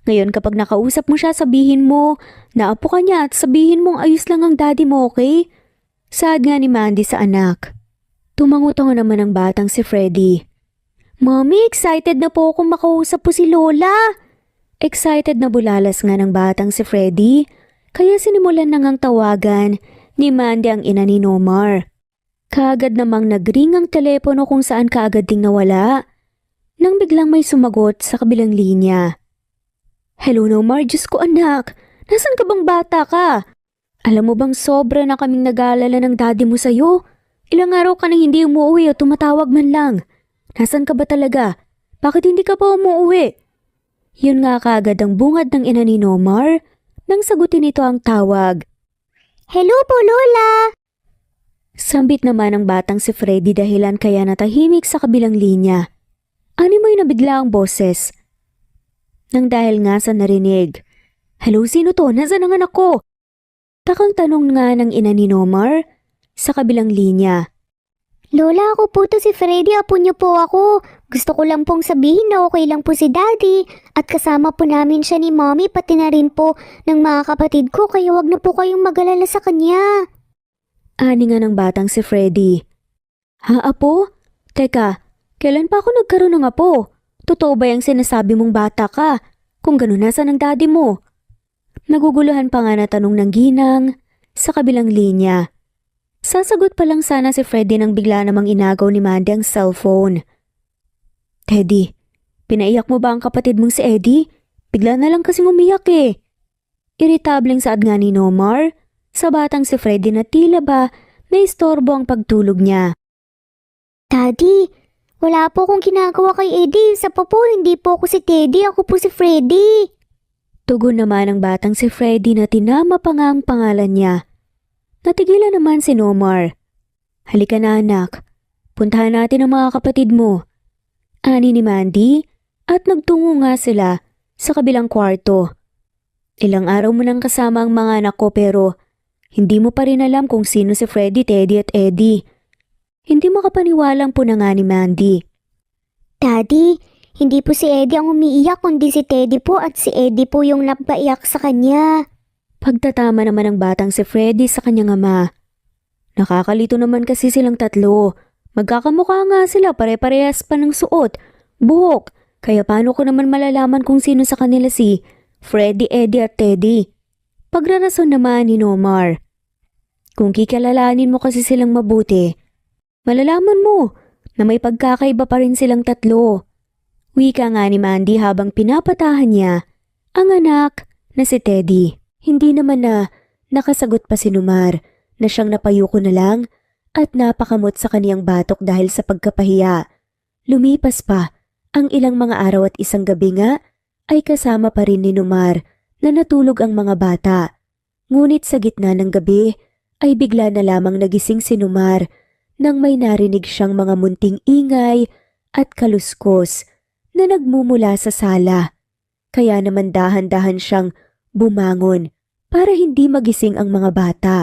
Ngayon kapag nakausap mo siya, sabihin mo na apo ka niya at sabihin mong ayos lang ang daddy mo, okay? Saad nga ni Mandy sa anak. Tumangutango naman ang batang si Freddy. Mommy, excited na po akong makausap po si Lola. Excited na bulalas nga ng batang si Freddy, kaya sinimulan na ngang tawagan ni Mandy ang ina ni Nomar. Kaagad namang nagring ang telepono kung saan kaagad ding nawala. Nang biglang may sumagot sa kabilang linya. Hello Nomar, Diyos ko anak, nasan ka bang bata ka? Alam mo bang sobra na kaming nag-aalala ng daddy mo sa'yo? Ilang araw ka nang hindi umuwi o tumatawag man lang. Nasan ka ba talaga? Bakit hindi ka pa umuwi? Yun nga kaagad ang bungad ng ina ni Nomar nang sagutin ito ang tawag. Hello po, Lola! Sambit naman ang batang si Freddy dahilan kaya natahimik sa kabilang linya. Animoy na bigla ang boses. Nang dahil nga sa narinig. Hello, sino to? Nasaan ang anak ko? Takang tanong nga ng ina ni Nomar sa kabilang linya. Lola, ako po to si Freddy, apo niyo po ako. Gusto ko lang pong sabihin na okay lang po si Daddy at kasama po namin siya ni Mommy pati na rin po ng mga kapatid ko kaya wag na po kayong mag-alala sa kanya. Ani nga ng batang si Freddy. Ha, apo? Teka, kailan pa ako nagkaroon ng apo? Totoo ba yung sinasabi mong bata ka? Kung gano'n, nasaan ang daddy mo? Naguguluhan pa nga na tanong ng ginang sa kabilang linya. Sasagot pa lang sana si Freddy nang bigla namang inagaw ni Mandy ang cellphone. Teddy, pinaiyak mo ba ang kapatid mong si Eddie? Bigla na lang kasing umiyak eh. Iritableng saad nga ni Nomar sa batang si Freddy na tila ba naistorbo ang pagtulog niya. Daddy, Wala po akong ginagawa kay Eddie. Isa pa po, hindi po ako si Teddy. Ako po si Freddy. Tugon naman ng batang si Freddy na tinama pa nga ang pangalan niya. Natigilan naman si Nomar. Halika na anak, puntahan natin ang mga kapatid mo. Ani ni Mandy at nagtungo nga sila sa kabilang kwarto. Ilang araw mo nang kasama ang mga anak ko pero hindi mo pa rin alam kung sino si Freddy, Teddy at Eddie. Hindi makapaniwalang po na nga ni Mandy. Daddy, hindi po si Eddie ang umiiyak kundi si Teddy po at si Eddie po yung napaiyak sa kanya. Pagtatama naman ng batang si Freddy sa kanyang ama. Nakakalito naman kasi silang tatlo. Magkakamukha nga sila, pare-parehas pa ng suot, buhok. Kaya paano ko naman malalaman kung sino sa kanila si Freddy, Eddie at Teddy? Pagrarason naman ni Nomar. Kung kikilalanin mo kasi silang mabuti, malalaman mo na may pagkakaiba pa rin silang tatlo. Wika nga ni Mandy habang pinapatahan niya ang anak na si Teddy. Hindi naman na nakasagot pa si Nomar na siyang napayuko na lang at napakamot sa kaniyang batok dahil sa pagkapahiya. Lumipas pa ang ilang mga araw at isang gabi nga ay kasama pa rin ni Nomar na natulog ang mga bata. Ngunit sa gitna ng gabi ay bigla na lamang nagising si Nomar nang may narinig siyang mga munting ingay at kaluskos na nagmumula sa sala. Kaya naman dahan-dahan siyang bumangon para hindi magising ang mga bata.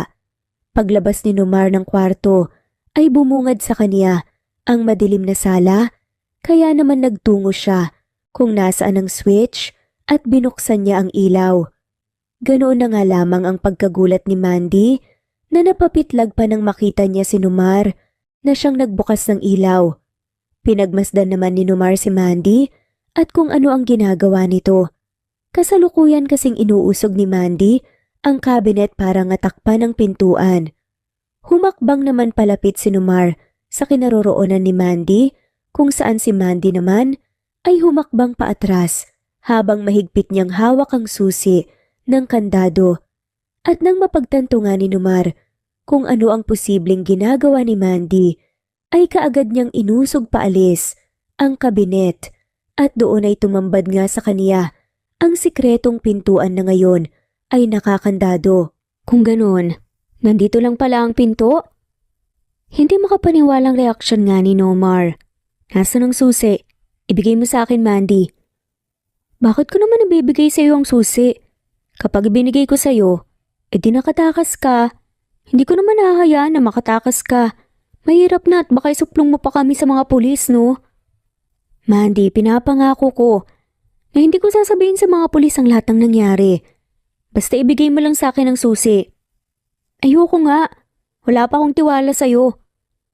Paglabas ni Nomar ng kwarto ay bumungad sa kaniya ang madilim na sala, kaya naman nagtungo siya kung nasaan ang switch at binuksan niya ang ilaw. Ganoon na nga lamang ang pagkagulat ni Mandy na napapitlag pa nang makita niya si Nomar na siyang nagbukas ng ilaw. Pinagmasdan naman ni Nomar si Mandy at kung ano ang ginagawa nito. Kasalukuyan kasing inuusog ni Mandy ang cabinet para nga takpan ang pintuan. Humakbang naman palapit si Nomar sa kinaroroonan ni Mandy kung saan si Mandy naman ay humakbang paatras habang mahigpit niyang hawak ang susi ng kandado. At nang mapagtanto nga ni Nomar kung ano ang posibleng ginagawa ni Mandy, ay kaagad niyang inusog paalis ang kabinet at doon ay tumambad nga sa kaniya ang sikretong pintuan na ngayon ay nakakandado. Kung ganoon, nandito lang pala ang pinto? Hindi makapaniwalang reaksyon nga ni Nomar. Nasaan ang susi? Ibigay mo sa akin, Mandy. Bakit ko naman ibibigay sa iyo ang susi? Kapag binigay ko sa iyo, edi nakatakas ka. Hindi ko naman hahayaan na makatakas ka. Mahirap na at baka isuplong mo pa kami sa mga pulis, no? Mandy, pinapangako ko na hindi ko sasabihin sa mga pulis ang lahat ng nangyari. Basta ibigay mo lang sa akin ang susi. Ayoko nga. Wala pa akong tiwala sa'yo.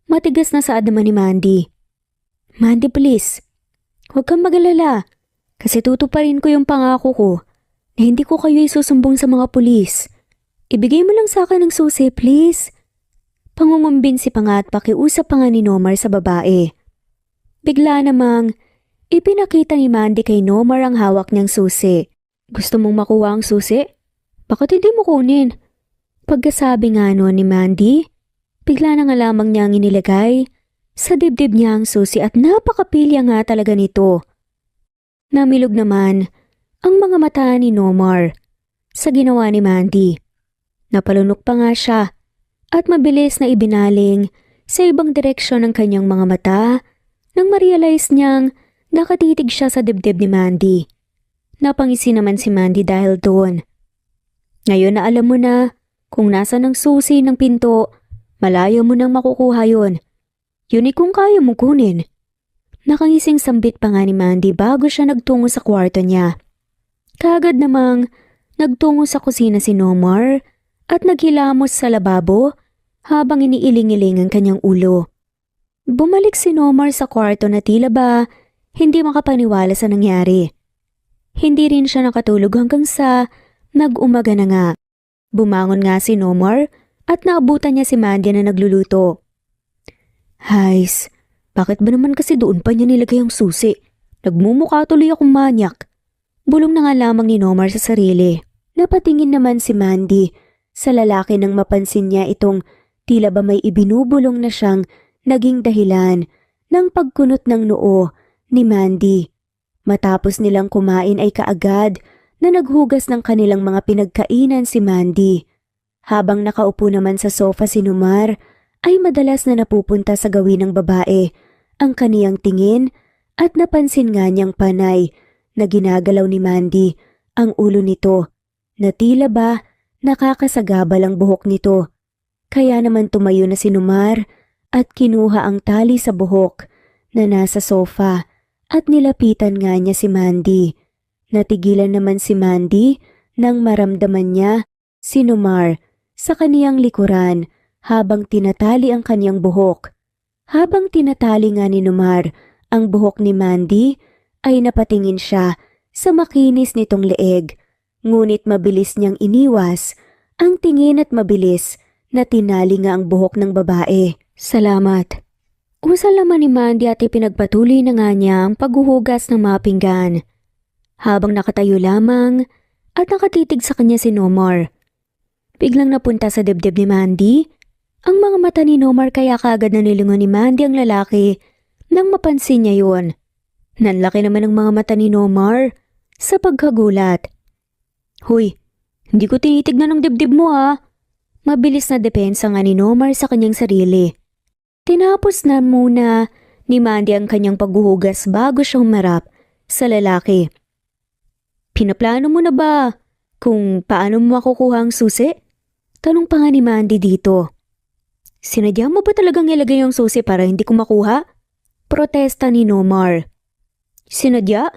Matigas na saad naman ni Mandy. Mandy, please. Huwag kang magalala. Kasi tutuparin ko yung pangako ko na hindi ko kayo isusumbong sa mga pulis. Ibigay mo lang sa akin ang susi, please. Pangungumbinsi pa nga at pakiusap pa nga ni Nomar sa babae. Bigla namang ipinakita ni Mandy kay Nomar ang hawak niyang susi. Gusto mong makuha ang susi? Bakit hindi mo kunin? Pagkasabi nga noon ni Mandy, bigla na nga lamang niyang inilagay sa dibdib niya ang susi at napakapilya nga talaga nito. Namilog naman ang mga mata ni Nomar sa ginawa ni Mandy. Napalunok pa nga siya at mabilis na ibinaling sa ibang direksyon ng kanyang mga mata nang ma-realize niyang nakatitig siya sa dibdib ni Mandy. Napangisi naman si Mandy dahil doon. Ngayon na alam mo na kung nasa ng susi ng pinto, malayo mo nang makukuha yon. Yun kung kaya mo kunin. Nakangising sambit pa nga ni Mandy bago siya nagtungo sa kwarto niya. Kaagad namang nagtungo sa kusina si Nomar at naghilamos sa lababo habang iniiling-iling ang kanyang ulo. Bumalik si Nomar sa kwarto na tila ba hindi makapaniwala sa nangyari. Hindi rin siya nakatulog hanggang sa nag-umaga na nga. Bumangon nga si Nomar at naabutan niya si Mandy na nagluluto. Hays, bakit ba naman kasi doon pa niya nilagay ang susi? Nagmumukha tuloy akong manyak. Bulong na nga lamang ni Nomar sa sarili. Napatingin naman si Mandy sa lalaki nang mapansin niya itong tila ba may ibinubulong na siyang naging dahilan ng pagkunot ng noo ni Mandy. Matapos nilang kumain ay kaagad na naghugas ng kanilang mga pinagkainan si Mandy. Habang nakaupo naman sa sofa si Numar, ay madalas na napupunta sa gawin ng babae ang kaniyang tingin at napansin nga niyang panay na ginagalaw ni Mandy ang ulo nito na tila ba nakakasagabal ang buhok nito. Kaya naman tumayo na si Numar at kinuha ang tali sa buhok na nasa sofa at nilapitan nga niya si Mandy. Natigilan naman si Mandy nang maramdaman niya si Numar sa kaniyang likuran habang tinatali ang kaniyang buhok. Habang tinatali nga ni Numar ang buhok ni Mandy ay napatingin siya sa makinis nitong leeg. Ngunit mabilis niyang iniwas ang tingin at mabilis na tinali nga ang buhok ng babae. Salamat. Usal naman ni Mandy at ipinagpatuloy na nga niya ang paghuhugas ng mga pinggan. Habang nakatayo lamang at nakatitig sa kanya si Nomar. Biglang napunta sa dibdib ni Mandy ang mga mata ni Nomar kaya kaagad na nilingon ni Mandy ang lalaki nang mapansin niya yun. Nanlaki naman ang mga mata ni Nomar sa pagkagulat. Hoy, hindi ko tinitignan ang dibdib mo ha. Mabilis na depensa nga ni Nomar sa kanyang sarili. Tinapos na muna ni Mandy ang kanyang paghuhugas bago siya humarap sa lalaki. Pinaplano mo na ba kung paano mo makukuha ang susi? Tanong pa nga ni Mandy dito. Sinadya mo ba talagang ilagay yung susi para hindi ko makuha? Protesta ni Nomar. Sinadya?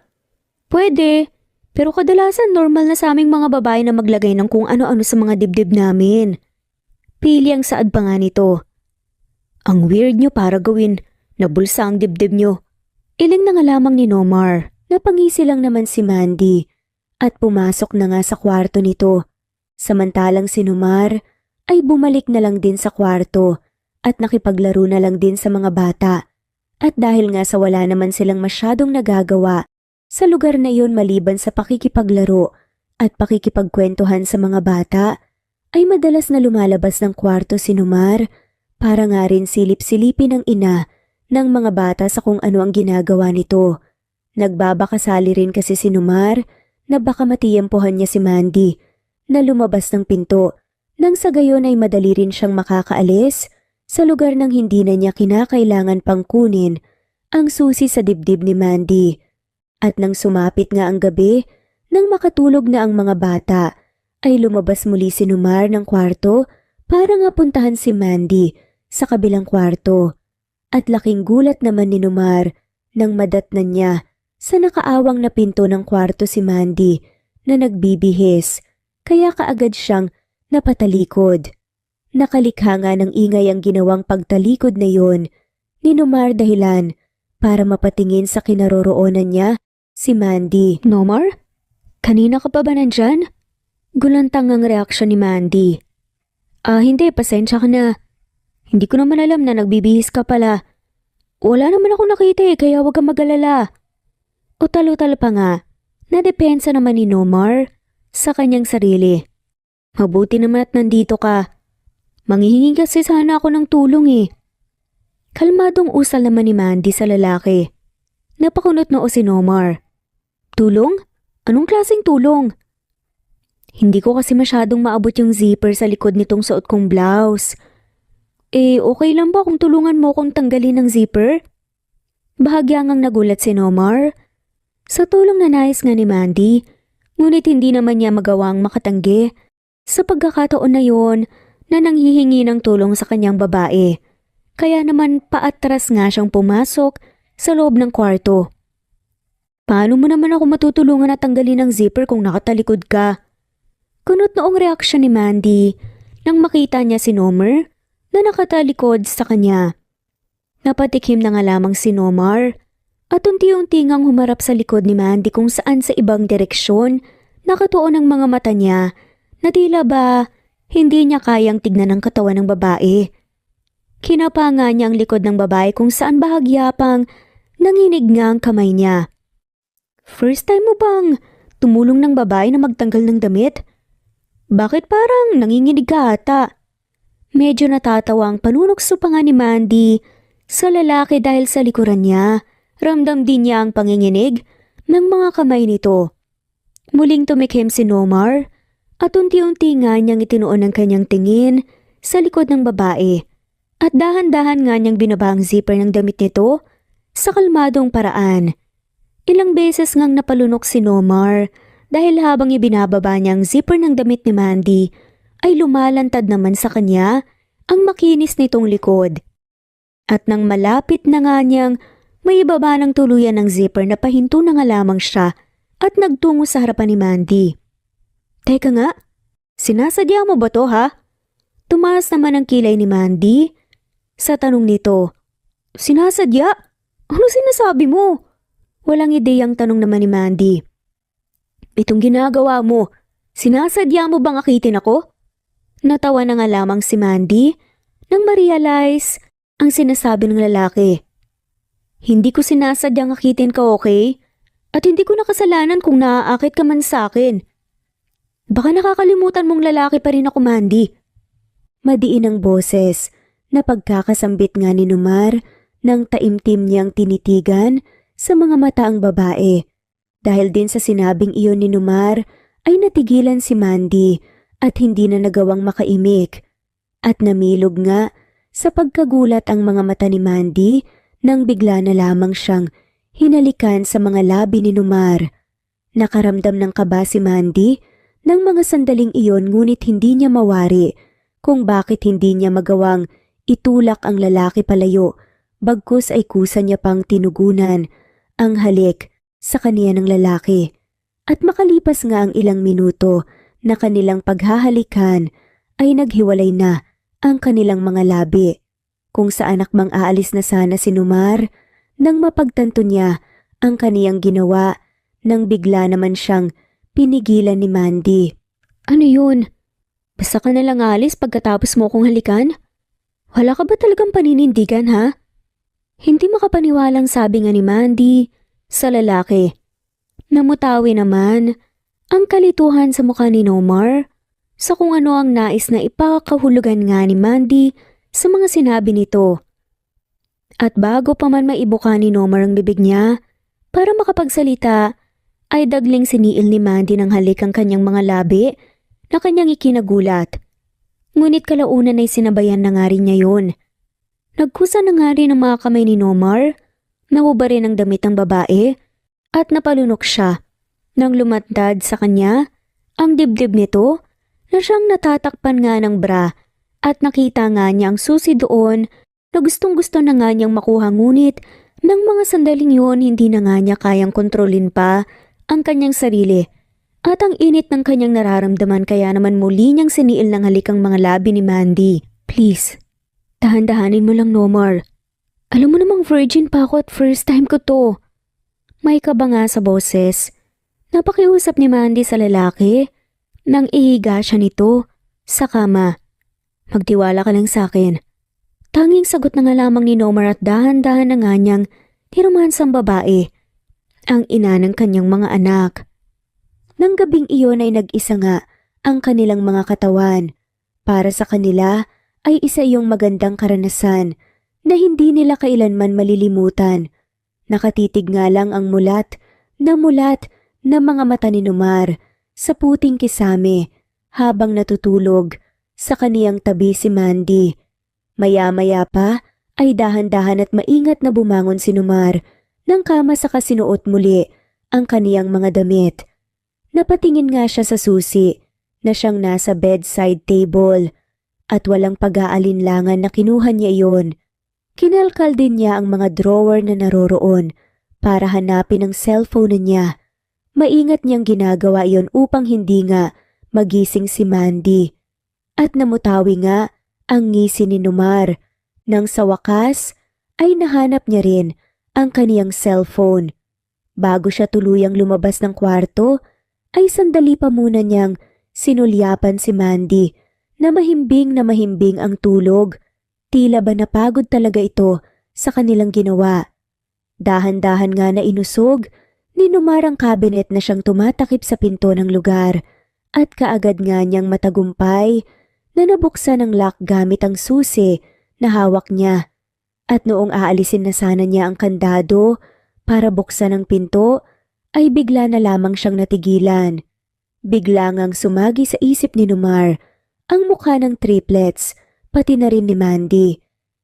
Pwede. Pero kadalasan normal na sa aming mga babae na maglagay ng kung ano-ano sa mga dibdib namin. Pili ang saad pa nga nito. Ang weird nyo para gawin na bulsa ang dibdib nyo. Iling na nga lamang ni Nomar. Napangisi lang naman si Mandy at pumasok na nga sa kwarto nito. Samantalang si Numar ay bumalik na lang din sa kwarto at nakipaglaro na lang din sa mga bata. At dahil nga sa wala naman silang masyadong nagagawa, sa lugar na iyon maliban sa pakikipaglaro at pakikipagkwentuhan sa mga bata, ay madalas na lumalabas ng kwarto si Numar para nga rin silip-silipin ng ina ng mga bata sa kung ano ang ginagawa nito. Nagbabakasali rin kasi si Numar na baka matiyempohan niya si Mandy na lumabas ng pinto nang sa gayon ay madali rin siyang makakaalis sa lugar nang hindi na niya kinakailangan pang kunin ang susi sa dibdib ni Mandy. At nang sumapit nga ang gabi, nang makatulog na ang mga bata, ay lumabas muli si Numar ng kwarto para nga puntahan si Mandy sa kabilang kwarto. At laking gulat naman ni Numar nang madatnan niya sa nakaawang na pinto ng kwarto si Mandy na nagbibihis, kaya kaagad siyang napatalikod. Nakalikha nga ng ingay ang ginawang pagtalikod na yon ni Numar dahilan para mapatingin sa kinaroroonan niya si Mandy. Nomar? Kanina ka pa ba nandyan? Gulantang ang reaksyon ni Mandy. Hindi, pasensya ka na. Hindi ko naman alam na nagbibihis ka pala. Wala naman ako nakita kaya huwag kang mag-alala. Utal-utal pa nga, nadepensa naman ni Nomar sa kanyang sarili. Mabuti naman at nandito ka. Manghihingi kasi sana ako ng tulong Kalmadong usal naman ni Mandy sa lalaki. Napakunot noo si Nomar. Tulong? Anong klaseng tulong? Hindi ko kasi masyadong maabot yung zipper sa likod nitong suot kong blouse. Okay lang ba kung tulungan mo kong tanggalin ng zipper? Bahagya ngang nagulat si Nomar. Sa tulong na nais nga ni Mandy, ngunit hindi naman niya magawang makatanggi sa pagkakataon na yon na nanghihingi ng tulong sa kanyang babae. Kaya naman paatras nga siyang pumasok sa loob ng kwarto. Paano mo naman ako matutulungan na tanggalin ang zipper kung nakatalikod ka? Kunot noong reaksyon ni Mandy nang makita niya si Nomar na nakatalikod sa kanya. Napatikim na nga lamang si Nomar at unti-unti ngang humarap sa likod ni Mandy kung saan sa ibang direksyon nakatuon ang mga mata niya na tila ba hindi niya kayang tignan ang katawan ng babae. Kinapa nga niya ang likod ng babae kung saan bahagya pang nanginig nga ang kamay niya. First time mo bang tumulong ng babae na magtanggal ng damit? Bakit parang nanginginig ka ata? Medyo natatawa ang panunokso pa nga ni Mandy sa lalaki dahil sa likuran niya. Ramdam din niya ang panginginig ng mga kamay nito. Muling tumikim si Nomar at unti-unti nga niyang itinuon ang kanyang tingin sa likod ng babae at dahan-dahan nga niyang binaba ang zipper ng damit nito sa kalmadong paraan. Ilang beses ngang napalunok si Nomar dahil habang ibinababa niya ang zipper ng damit ni Mandy ay lumalantad naman sa kanya ang makinis nitong likod. At nang malapit na nga niyang may ibaba ng tuluyan ng zipper na pahinto na nga lamang siya at nagtungo sa harapan ni Mandy. Teka nga, sinasadya mo ba to ha? Tumaas naman ang kilay ni Mandy sa tanong nito. Sinasadya? Ano sinasabi mo? Walang ideyang tanong naman ni Mandy. Itong ginagawa mo, sinasadya mo bang akitin ako? Natawa na nga lamang si Mandy nang ma-realize ang sinasabi ng lalaki. Hindi ko sinasadyang akitin ka, okay? At hindi ko nakasalanan kung naaakit ka man sa akin. Baka nakakalimutan mong lalaki pa rin ako, Mandy. Madiin ang boses na pagkakasambit nga ni Nomar nang taimtim niyang tinitigan sa mga mata ang babae. Dahil din sa sinabing iyon ni Nomar ay natigilan si Mandy at hindi na nagawang makaimik. At namilog nga sa pagkagulat ang mga mata ni Mandy nang bigla na lamang siyang hinalikan sa mga labi ni Nomar. Nakaramdam ng kaba si Mandy ng mga sandaling iyon ngunit hindi niya mawari kung bakit hindi niya magawang itulak ang lalaki palayo bagkus ay kusa niya pang tinugunan ang halik sa kaniya ng lalaki. At makalipas nga ang ilang minuto na kanilang paghahalikan ay naghiwalay na ang kanilang mga labi. Kung saan akmang aalis na sana si Nomar nang mapagtanto niya ang kaniyang ginawa nang bigla naman siyang pinigilan ni Mandy. Ano yun? Basta ka nalang alis pagkatapos mo kong halikan? Wala ka ba talagang paninindigan ha? Hindi makapaniwalang sabi nga ni Mandy sa lalaki. Namutawi naman ang kalituhan sa mukha ni Nomar sa kung ano ang nais na ipakahulugan nga ni Mandy sa mga sinabi nito. At bago pa man maibuka ni Nomar ang bibig niya para makapagsalita, ay dagling siniil ni Mandy ng halik ang kanyang mga labi na kanyang ikinagulat. Ngunit kalaunan ay sinabayan na nga rin niya yun. Nagkusa na nga rin ang mga kamay ni Nomar, nahuba rin ang damit ng babae at napalunok siya. Nang lumantad sa kanya, ang dibdib nito na siyang natatakpan nga ng bra. At nakita nga niya ang susi doon na gustong-gusto na nga niyang makuha ngunit nang mga sandaling yun hindi na nga niya kayang kontrolin pa ang kanyang sarili. At ang init ng kanyang nararamdaman kaya naman muli niyang siniil ng halik ang mga labi ni Mandy. Please, dahan-dahanin mo lang Nomar. Alam mo namang virgin pa ako at first time ko to. May kaba nga sa boses. Napakiusap ni Mandy sa lalaki nang ihiga siya nito sa kama. Magtiwala ka lang sa akin. Tanging sagot na nga lamang ni Nomar at dahan-dahan na nga niyang tirumansang babae, ang ina ng kanyang mga anak. Nang gabing iyon ay nag-isa nga ang kanilang mga katawan. Para sa kanila ay isa iyong magandang karanasan na hindi nila kailanman malilimutan. Nakatitig nga lang ang mulat na mga mata ni Nomar sa puting kisame habang natutulog sa kaniyang tabi si Mandy. Maya-maya pa ay dahan-dahan at maingat na bumangon si Nomar nang kama sa kasinuot muli ang kaniyang mga damit. Napatingin nga siya sa susi na siyang nasa bedside table at walang pag-aalinlangan na kinuha niya iyon. Kinalkal din niya ang mga drawer na naroroon para hanapin ang cellphone niya. Maingat niyang ginagawa iyon upang hindi nga magising si Mandy. At namutawi nga ang ngisi ni Nomar nang sa wakas ay nahanap niya rin ang kaniyang cellphone. Bago siya tuluyang lumabas ng kwarto ay sandali pa muna niyang sinulyapan si Mandy na mahimbing ang tulog. Tila ba napagod talaga ito sa kanilang ginawa. Dahan-dahan nga na inusog ni Nomar ang cabinet na siyang tumatakip sa pinto ng lugar at kaagad nga niyang matagumpay na nabuksan ang lock gamit ang susi na hawak niya. At noong aalisin na sana niya ang kandado para buksan ang pinto, ay bigla na lamang siyang natigilan. Bigla ngang sumagi sa isip ni Nomar ang mukha ng triplets, pati na rin ni Mandy.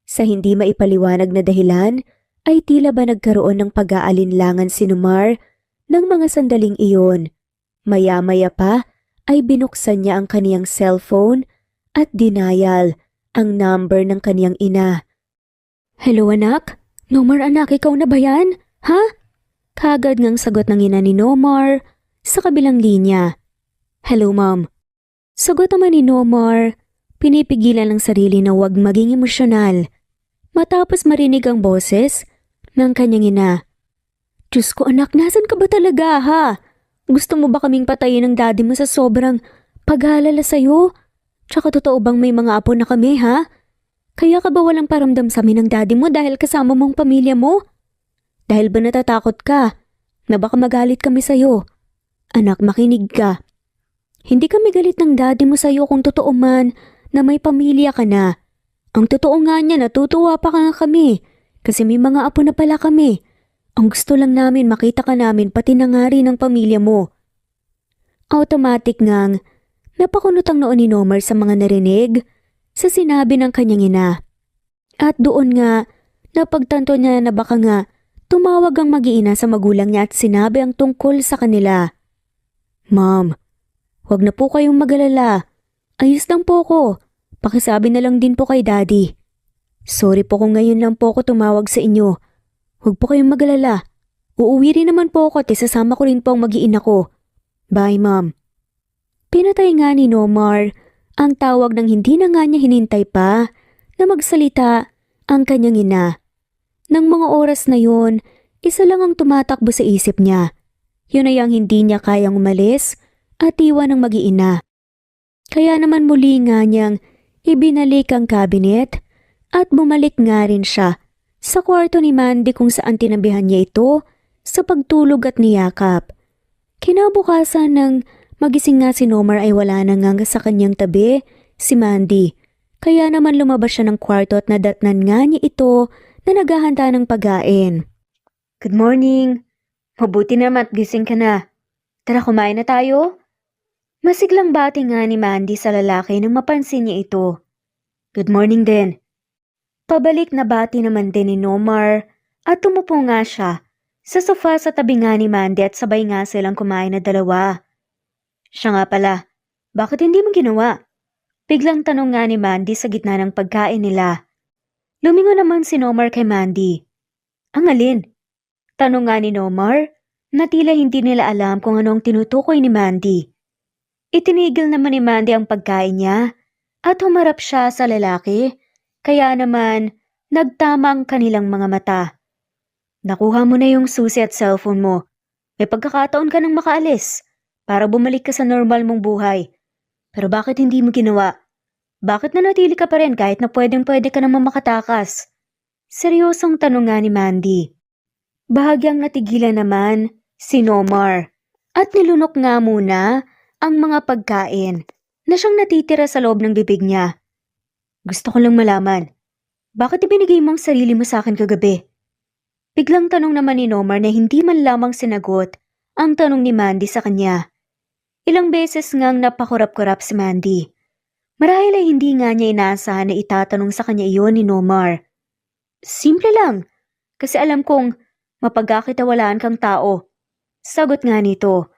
Sa hindi maipaliwanag na dahilan, ay tila ba nagkaroon ng pag-aalinlangan si Nomar ng mga sandaling iyon. Maya-maya pa ay binuksan niya ang kaniyang cellphone at dinayal ang number ng kaniyang ina. "Hello anak? Nomar anak, ikaw na ba yan? Ha?" Kagad ngang sagot ng ina ni Nomar sa kabilang linya. "Hello mom." Sagot naman ni Nomar, pinipigilan ng sarili na huwag maging emosyonal. Matapos marinig ang boses ng kanyang ina. "Diyos ko anak, nasan ka ba talaga ha? Gusto mo ba kaming patayin ng daddy mo sa sobrang pag-aalala sa'yo? Tsaka totoo bang may mga apo na kami ha? Kaya ka ba walang paramdam sa amin ng daddy mo dahil kasama mong pamilya mo? Dahil ba natatakot ka na baka magalit kami sa'yo? Anak, makinig ka. Hindi kami galit ng daddy mo sa'yo kung totoo man na may pamilya ka na. Ang totoo nga niya, natutuwa pa ka nga kami kasi may mga apo na pala kami. Ang gusto lang namin makita ka namin pati na nga rin ang pamilya mo." Automatic ngang napakunot ang noon ni Nomar sa mga narinig sa sinabi ng kanyang ina. At doon nga napagtanto niya na baka nga tumawag ang mag-iina sa magulang niya at sinabi ang tungkol sa kanila. "Mom, huwag na po kayong mag-alala. Ayos lang po ko. Pakisabi na lang din po kay daddy. Sorry po kung ngayon lang po ako tumawag sa inyo. Huwag po kayong mag-alala. Uuwi rin naman po ako at isasama ko rin po ang mag-iina ko. Bye, mom." Pinatay nga ni Nomar ang tawag ng hindi na nga niya hinintay pa na magsalita ang kanyang ina. Nang mga oras na yun, isa lang ang tumatakbo sa isip niya. Yun ay ang hindi niya kayang umalis at iwan ng mag-iina. Kaya naman muli nga niyang ibinalik ang cabinet at bumalik nga rin siya sa kwarto ni Mandy kung saan tinabihan niya ito sa pagtulog at niyakap. Kinabukasan ng magising nga si Nomar ay wala na nga sa kanyang tabi si Mandy. Kaya naman lumabas siya ng kwarto at nadatnan nga niya ito na naghahanda ng pagkain. "Good morning. Mabuti naman at gising ka na. Tara, kumain na tayo?" Masiglang bati nga ni Mandy sa lalaki nang mapansin niya ito. "Good morning din." Pabalik na bati naman din ni Nomar at tumupo nga siya sa sofa sa tabi nga ni Mandy at sabay nga silang kumain na dalawa. "Siya nga pala, bakit hindi mo ginawa?" Biglang tanong nga ni Mandy sa gitna ng pagkain nila. Lumingon naman si Nomar kay Mandy. "Ang alin?" Tanong nga ni Nomar na tila hindi nila alam kung anong tinutukoy ni Mandy. Itinigil naman ni Mandy ang pagkain niya at humarap siya sa lalaki, kaya naman nagtama ang kanilang mga mata. "Nakuha mo na yung susi at cellphone mo. May pagkakataon ka nang makaalis para bumalik ka sa normal mong buhay. Pero bakit hindi mo ginawa? Bakit nanatili ka pa rin kahit na pwedeng-pwede ka naman makatakas?" Seryosong tanong nga ni Mandy. Bahagyang natigilan naman si Nomar at nilunok nga muna ang mga pagkain na siyang natitira sa loob ng bibig niya. "Gusto ko lang malaman, bakit ibinigay mo ang sarili mo sa akin kagabi?" Biglang tanong naman ni Nomar na hindi man lamang sinagot ang tanong ni Mandy sa kanya. Ilang beses ngang napakurap-kurap si Mandy. Marahil ay hindi nga niya inaasahan na itatanong sa kanya iyon ni Nomar. "Simple lang, kasi alam kong mapagkakitawalaan kang tao." Sagot nga nito.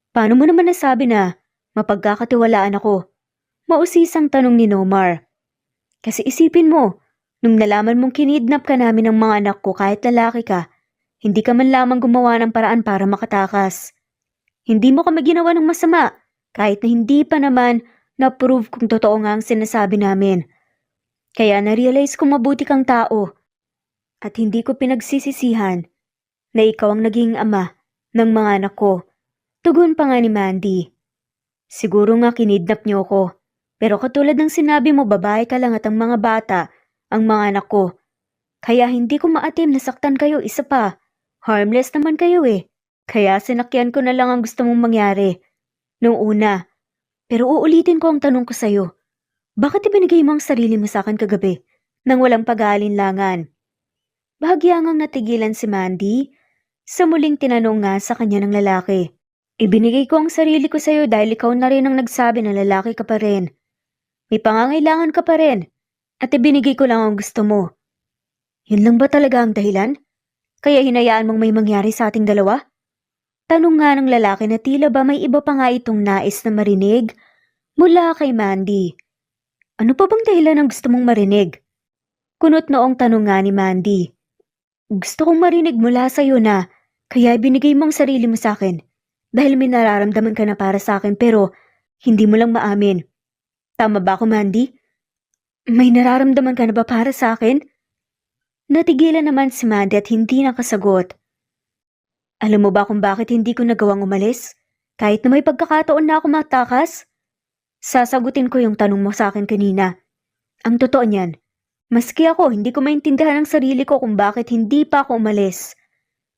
"Paano mo naman nasabi na mapagkakatiwalaan ako?" Mausisang tanong ni Nomar. "Kasi isipin mo, nung nalaman mong kinidnap ka namin ng mga anak ko kahit lalaki ka, hindi ka man lamang gumawa ng paraan para makatakas. Hindi mo kami ginawa ng masama kahit na hindi pa naman na-prove kung totoo nga ang sinasabi namin. Kaya na-realize kong mabuti kang tao at hindi ko pinagsisisihan na ikaw ang naging ama ng mga anak ko." Tugon pa nga ni Mandy. "Siguro nga kinidnap niyo ko, pero katulad ng sinabi mo babae ka lang at ang mga bata ang mga anak ko. Kaya hindi ko maatim na saktan kayo isa pa. Harmless naman kayo eh. Kaya sinakyan ko na lang ang gusto mong mangyari nung una. Pero uulitin ko ang tanong ko sa'yo. Bakit ibinigay mo ang sarili mo sa akin kagabi nang walang pag-aalinlangan? Bahagya ngang natigilan si Mandy sa muling tinanong nga sa kanya ng lalaki. Ibinigay ko ang sarili ko sa'yo dahil ikaw na rin ang nagsabi na lalaki ka pa rin. May pangangailangan ka pa rin at ibinigay ko lang ang gusto mo. Yun lang ba talaga ang dahilan? Kaya hinayaan mong may mangyari sa ating dalawa? Tanong nga ng lalaki na tila ba may iba pa nga itong nais na marinig mula kay Mandy. Ano pa bang dahilan ang gusto mong marinig? Kunot noong tanong nga ni Mandy. Gusto kong marinig mula sa'yo na kaya binigay mong sarili mo sa akin dahil may nararamdaman ka na para sa akin pero hindi mo lang maamin. Tama ba ako, Mandy? May nararamdaman ka na ba para sa akin? Natigilan naman si Mandy at hindi nakasagot. Alam mo ba kung bakit hindi ko nagawang umalis? Kahit na may pagkakataon na ako matakas? Sasagutin ko yung tanong mo sa akin kanina. Ang totoo niyan, maski ako hindi ko maintindihan ang sarili ko kung bakit hindi pa ako umalis.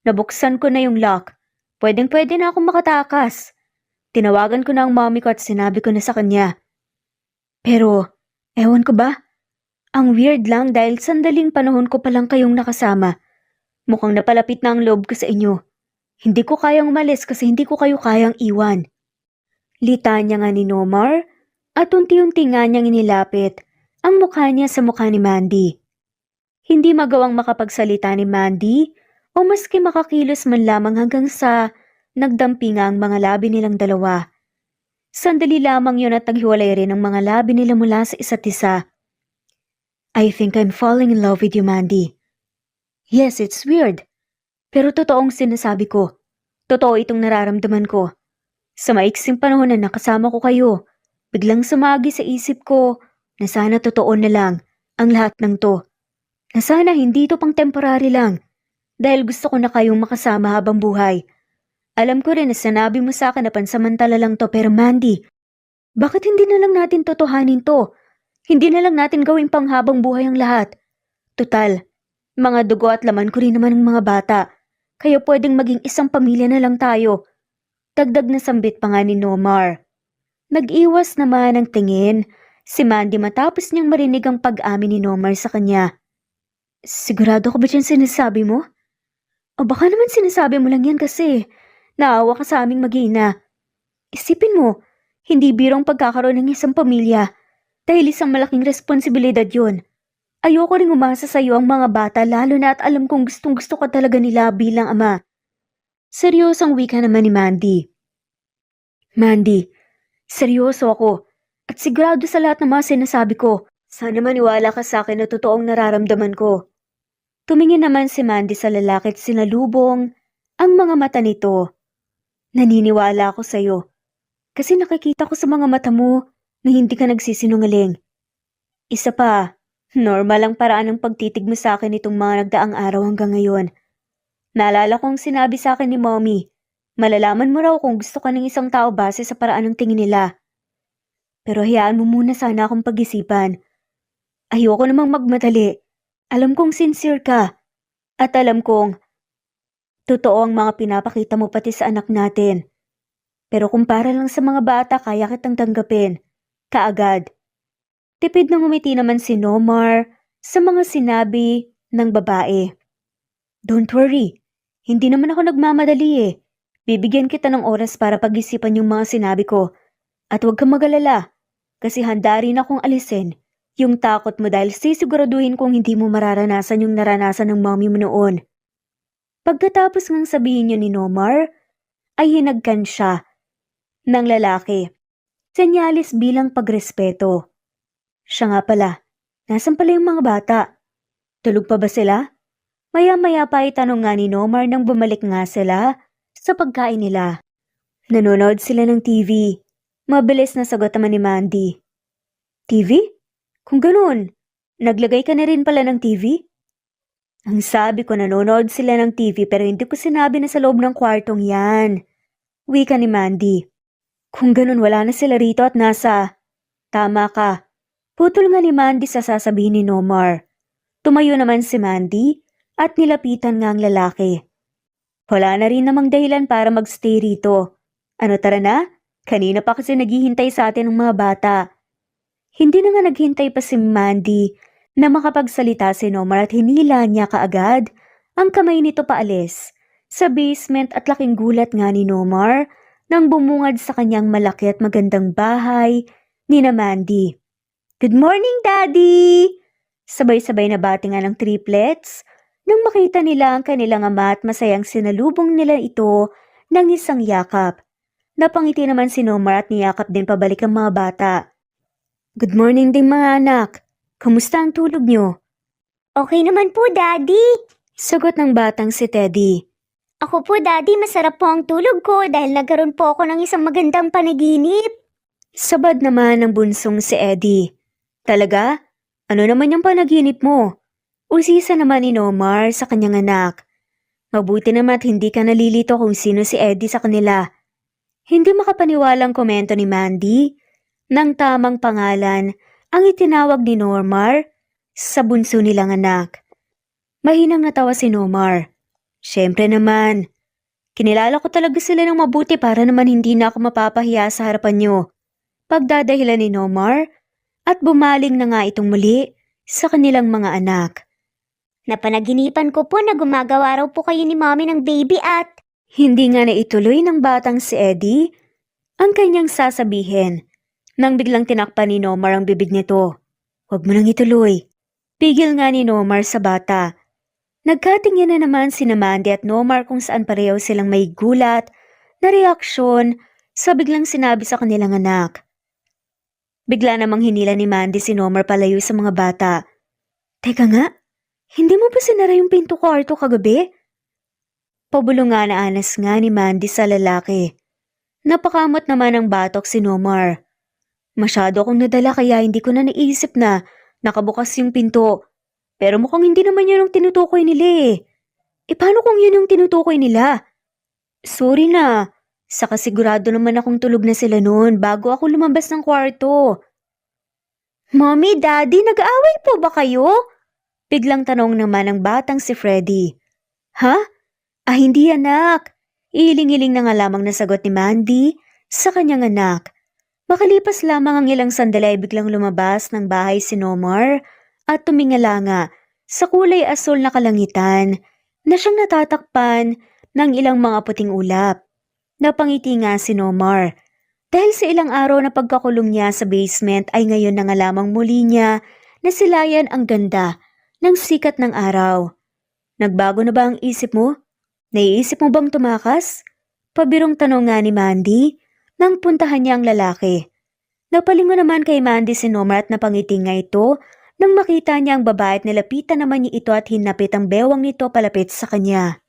Nabuksan ko na yung lock. Pwedeng-pwede na akong makatakas. Tinawagan ko na ang mommy ko at sinabi ko na sa kanya. Pero, ewan ko ba? Ang weird lang dahil sandaling panahon ko palang kayong nakasama. Mukhang napalapit na ang loob ko sa inyo. Hindi ko kayang umalis kasi hindi ko kayo kayang iwan. Litanya nga ni Nomar at unti-unti nga niyang inilapit ang mukha niya sa mukha ni Mandy. Hindi magawang makapagsalita ni Mandy o maski makakilos man lamang hanggang sa nagdampi nga ang mga labi nilang dalawa. Sandali lamang yun at naghiwalay rin ang mga labi nila mula sa isa't isa. I think I'm falling in love with you, Mandy. Yes, it's weird. Pero totoong sinasabi ko. Totoo itong nararamdaman ko. Sa maiksing panahon na nakasama ko kayo, biglang sumagi sa isip ko na sana totoo na lang ang lahat ng to. Na sana hindi ito pang temporary lang dahil gusto ko na kayong makasama habang buhay. Alam ko rin na sinabi mo sa akin na pansamantala lang to pero Mandy, bakit hindi na lang natin totohanin to? Hindi na lang natin gawing panghabang buhay ang lahat. Tutal, mga dugo at laman ko rin naman ng mga bata. Kaya pwedeng maging isang pamilya na lang tayo. Dagdag na sambit pa nga ni Nomar. Nag-iwas naman ang tingin si Mandy matapos niyang marinig ang pag-amin ni Nomar sa kanya. Sigurado ka ba dyan sinasabi mo? O baka naman sinasabi mo lang yan kasi naawa ka sa aming mag-iina. Isipin mo, hindi birong pagkakaroon ng isang pamilya dahil isang malaking responsibilidad yun. Ayoko ring umasa sa iyo ang mga bata lalo na at alam kong gustong-gusto ka talaga nila bilang ama. Seryosong wika naman ni Mandy. Mandy, seryoso ako at sigurado sa lahat ng mga sinasabi ko. Sana maniwala ka sa akin na totoong nararamdaman ko. Tumingin naman si Mandy sa lalaki at sinalubong ang mga mata nito. Naniniwala ako sa iyo kasi nakikita ko sa mga mata mo na hindi ka nagsisinungaling. Isa pa, normal ang paraan ng pagtitig mo sa akin itong mga nagdaang araw hanggang ngayon. Naalala kong sinabi sa akin ni Mommy, malalaman mo raw kung gusto ka ng isang tao base sa paraan ng tingin nila. Pero hayaan mo muna sana akong pag-isipan. Ayoko namang magmadali. Alam kong sincere ka. At alam kong totoo ang mga pinapakita mo pati sa anak natin. Pero kung para lang sa mga bata kaya kitang tanggapin. Kaagad. Tipid na ngumiti naman si Nomar sa mga sinabi ng babae. Don't worry, hindi naman ako nagmamadali eh. Bibigyan kita ng oras para pag-isipan yung mga sinabi ko. At huwag kang mag-alala, kasi handa rin akong alisin yung takot mo dahil sisiguraduhin kong hindi mo mararanasan yung naranasan ng mommy mo noon. Pagkatapos ngang sabihin niya ni Nomar, ay hinagkan siya ng lalaki. Senyalis bilang pagrespeto. Siya nga pala, nasan pala yung mga bata? Tulog pa ba sila? Maya-maya pa itanong nga ni Nomar nang bumalik nga sila sa pagkain nila. Nanonood sila ng TV. Mabilis na sagot naman ni Mandy. TV? Kung ganun, naglagay ka na rin pala ng TV? Ang sabi ko nanonood sila ng TV pero hindi ko sinabi na sa loob ng kwartong yan. Wika ni Mandy. Kung ganun wala na sila rito at nasa... Tama ka. Putol nga ni Mandy sa sasabihin ni Nomar. Tumayo naman si Mandy at nilapitan nga ang lalaki. Wala na rin namang dahilan para magstay rito. Ano tara na? Kanina pa kasi naghihintay sa atin ng mga bata. Hindi na nga naghintay pa si Mandy Na makapagsalita si Nomar at hinila niya kaagad ang kamay nito paalis sa basement at laking gulat nga ni Nomar nang bumungad sa kanyang malaki at magandang bahay ni na Mandy. "Good morning, Daddy!" Sabay-sabay na batingan ng triplets nang makita nila ang kanilang ama at masayang sinalubong nila ito ng isang yakap. Napangiti naman si Nomar at niyakap din pabalik ang mga bata. "Good morning din mga anak. Kamusta ang tulog niyo?" Okay naman po, Daddy. Sagot ng batang si Teddy. Ako po, Daddy, masarap po ang tulog ko dahil nagkaroon po ako ng isang magandang panaginip. Sabad naman ng bunsong si Eddie. "Talaga? Ano naman yung panaginip mo?" Usisa naman ni Nomar sa kanyang anak. Mabuti naman at hindi ka nalilito kung sino si Eddie sa kanila. Hindi makapaniwalang komento ni Mandy ng tamang pangalan ang itinawag ni Nomar sa bunso nilang anak. Mahinang natawa si Nomar. "Siyempre naman. Kinilala ko talaga sila ng mabuti para naman hindi na ako mapapahiya sa harapan niyo." Pagdadahilan ni Nomar at bumaling na nga itong muli sa kanilang mga anak. Napanaginipan ko po na gumagawa raw po kayo ni Mommy ng baby at... Hindi nga na ituloy ng batang si Eddie ang kanyang sasabihin nang biglang tinakpan ni Nomar ang bibig nito. "Huwag mo nang ituloy." Pigil nga ni Nomar sa bata. Nagkatingin na naman si Mandy at Nomar kung saan pareho silang may gulat na reaksyon sa biglang sinabi sa kanilang anak. Bigla namang hinila ni Mandy si Nomar palayo sa mga bata. "Teka nga, hindi mo ba sinara yung pinto kwarto kagabi?" Pabulong nga na anas nga ni Mandy sa lalaki. Napakamot naman ang batok si Nomar. "Masyado akong nadala kaya hindi ko na naisip na nakabukas yung pinto. Pero mukhang hindi naman yun ang tinutukoy nila eh. E paano kung yun yung tinutukoy nila?" "Sorry na. Saka sigurado naman akong tulog na sila noon bago ako lumabas ng kwarto." "Mommy, Daddy, nag-aaway po ba kayo?" Biglang tanong naman ng batang si Freddy. "Ha? Hindi anak." Iling-iling na nga lamang na sagot ni Mandy sa kanyang anak. Makalipas lamang ang ilang sandali ay biglang lumabas ng bahay si Nomar at tumingala nga sa kulay asul na kalangitan na siyang natatakpan ng ilang mga puting ulap. Napangiti nga si Nomar dahil sa ilang araw na pagkakulong niya sa basement ay ngayon na nga lamang muli niya nasilayan ang ganda ng sikat ng araw. "Nagbago na ba ang isip mo? Naiisip mo bang tumakas?" Pabirong tanong nga ni Mandy nang puntahan niya ang lalaki. Napalingon naman kay Mandy si Nomar at napangiti nga ito nang makita niya ang babae at nilapitan naman niya ito at hinapit ang bewang nito palapit sa kanya.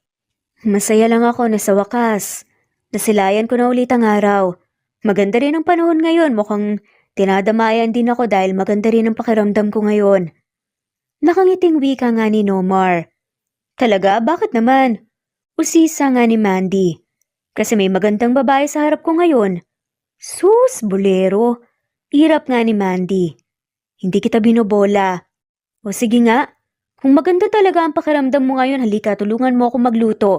"Masaya lang ako na sa wakas. Nasilayan ko na ulit ang araw. Maganda rin ang panahon ngayon, mukhang tinadamayan din ako dahil maganda rin ang pakiramdam ko ngayon." Nakangiting wika nga ni Nomar. "Talaga? Bakit naman?" Usisa nga ni Mandy. "Kasi may magandang babae sa harap ko ngayon." "Sus, bolero." Hirap nga ni Mandy. "Hindi kita binobola." "O sige nga, kung maganda talaga ang pakiramdam mo ngayon, halika tulungan mo ako magluto."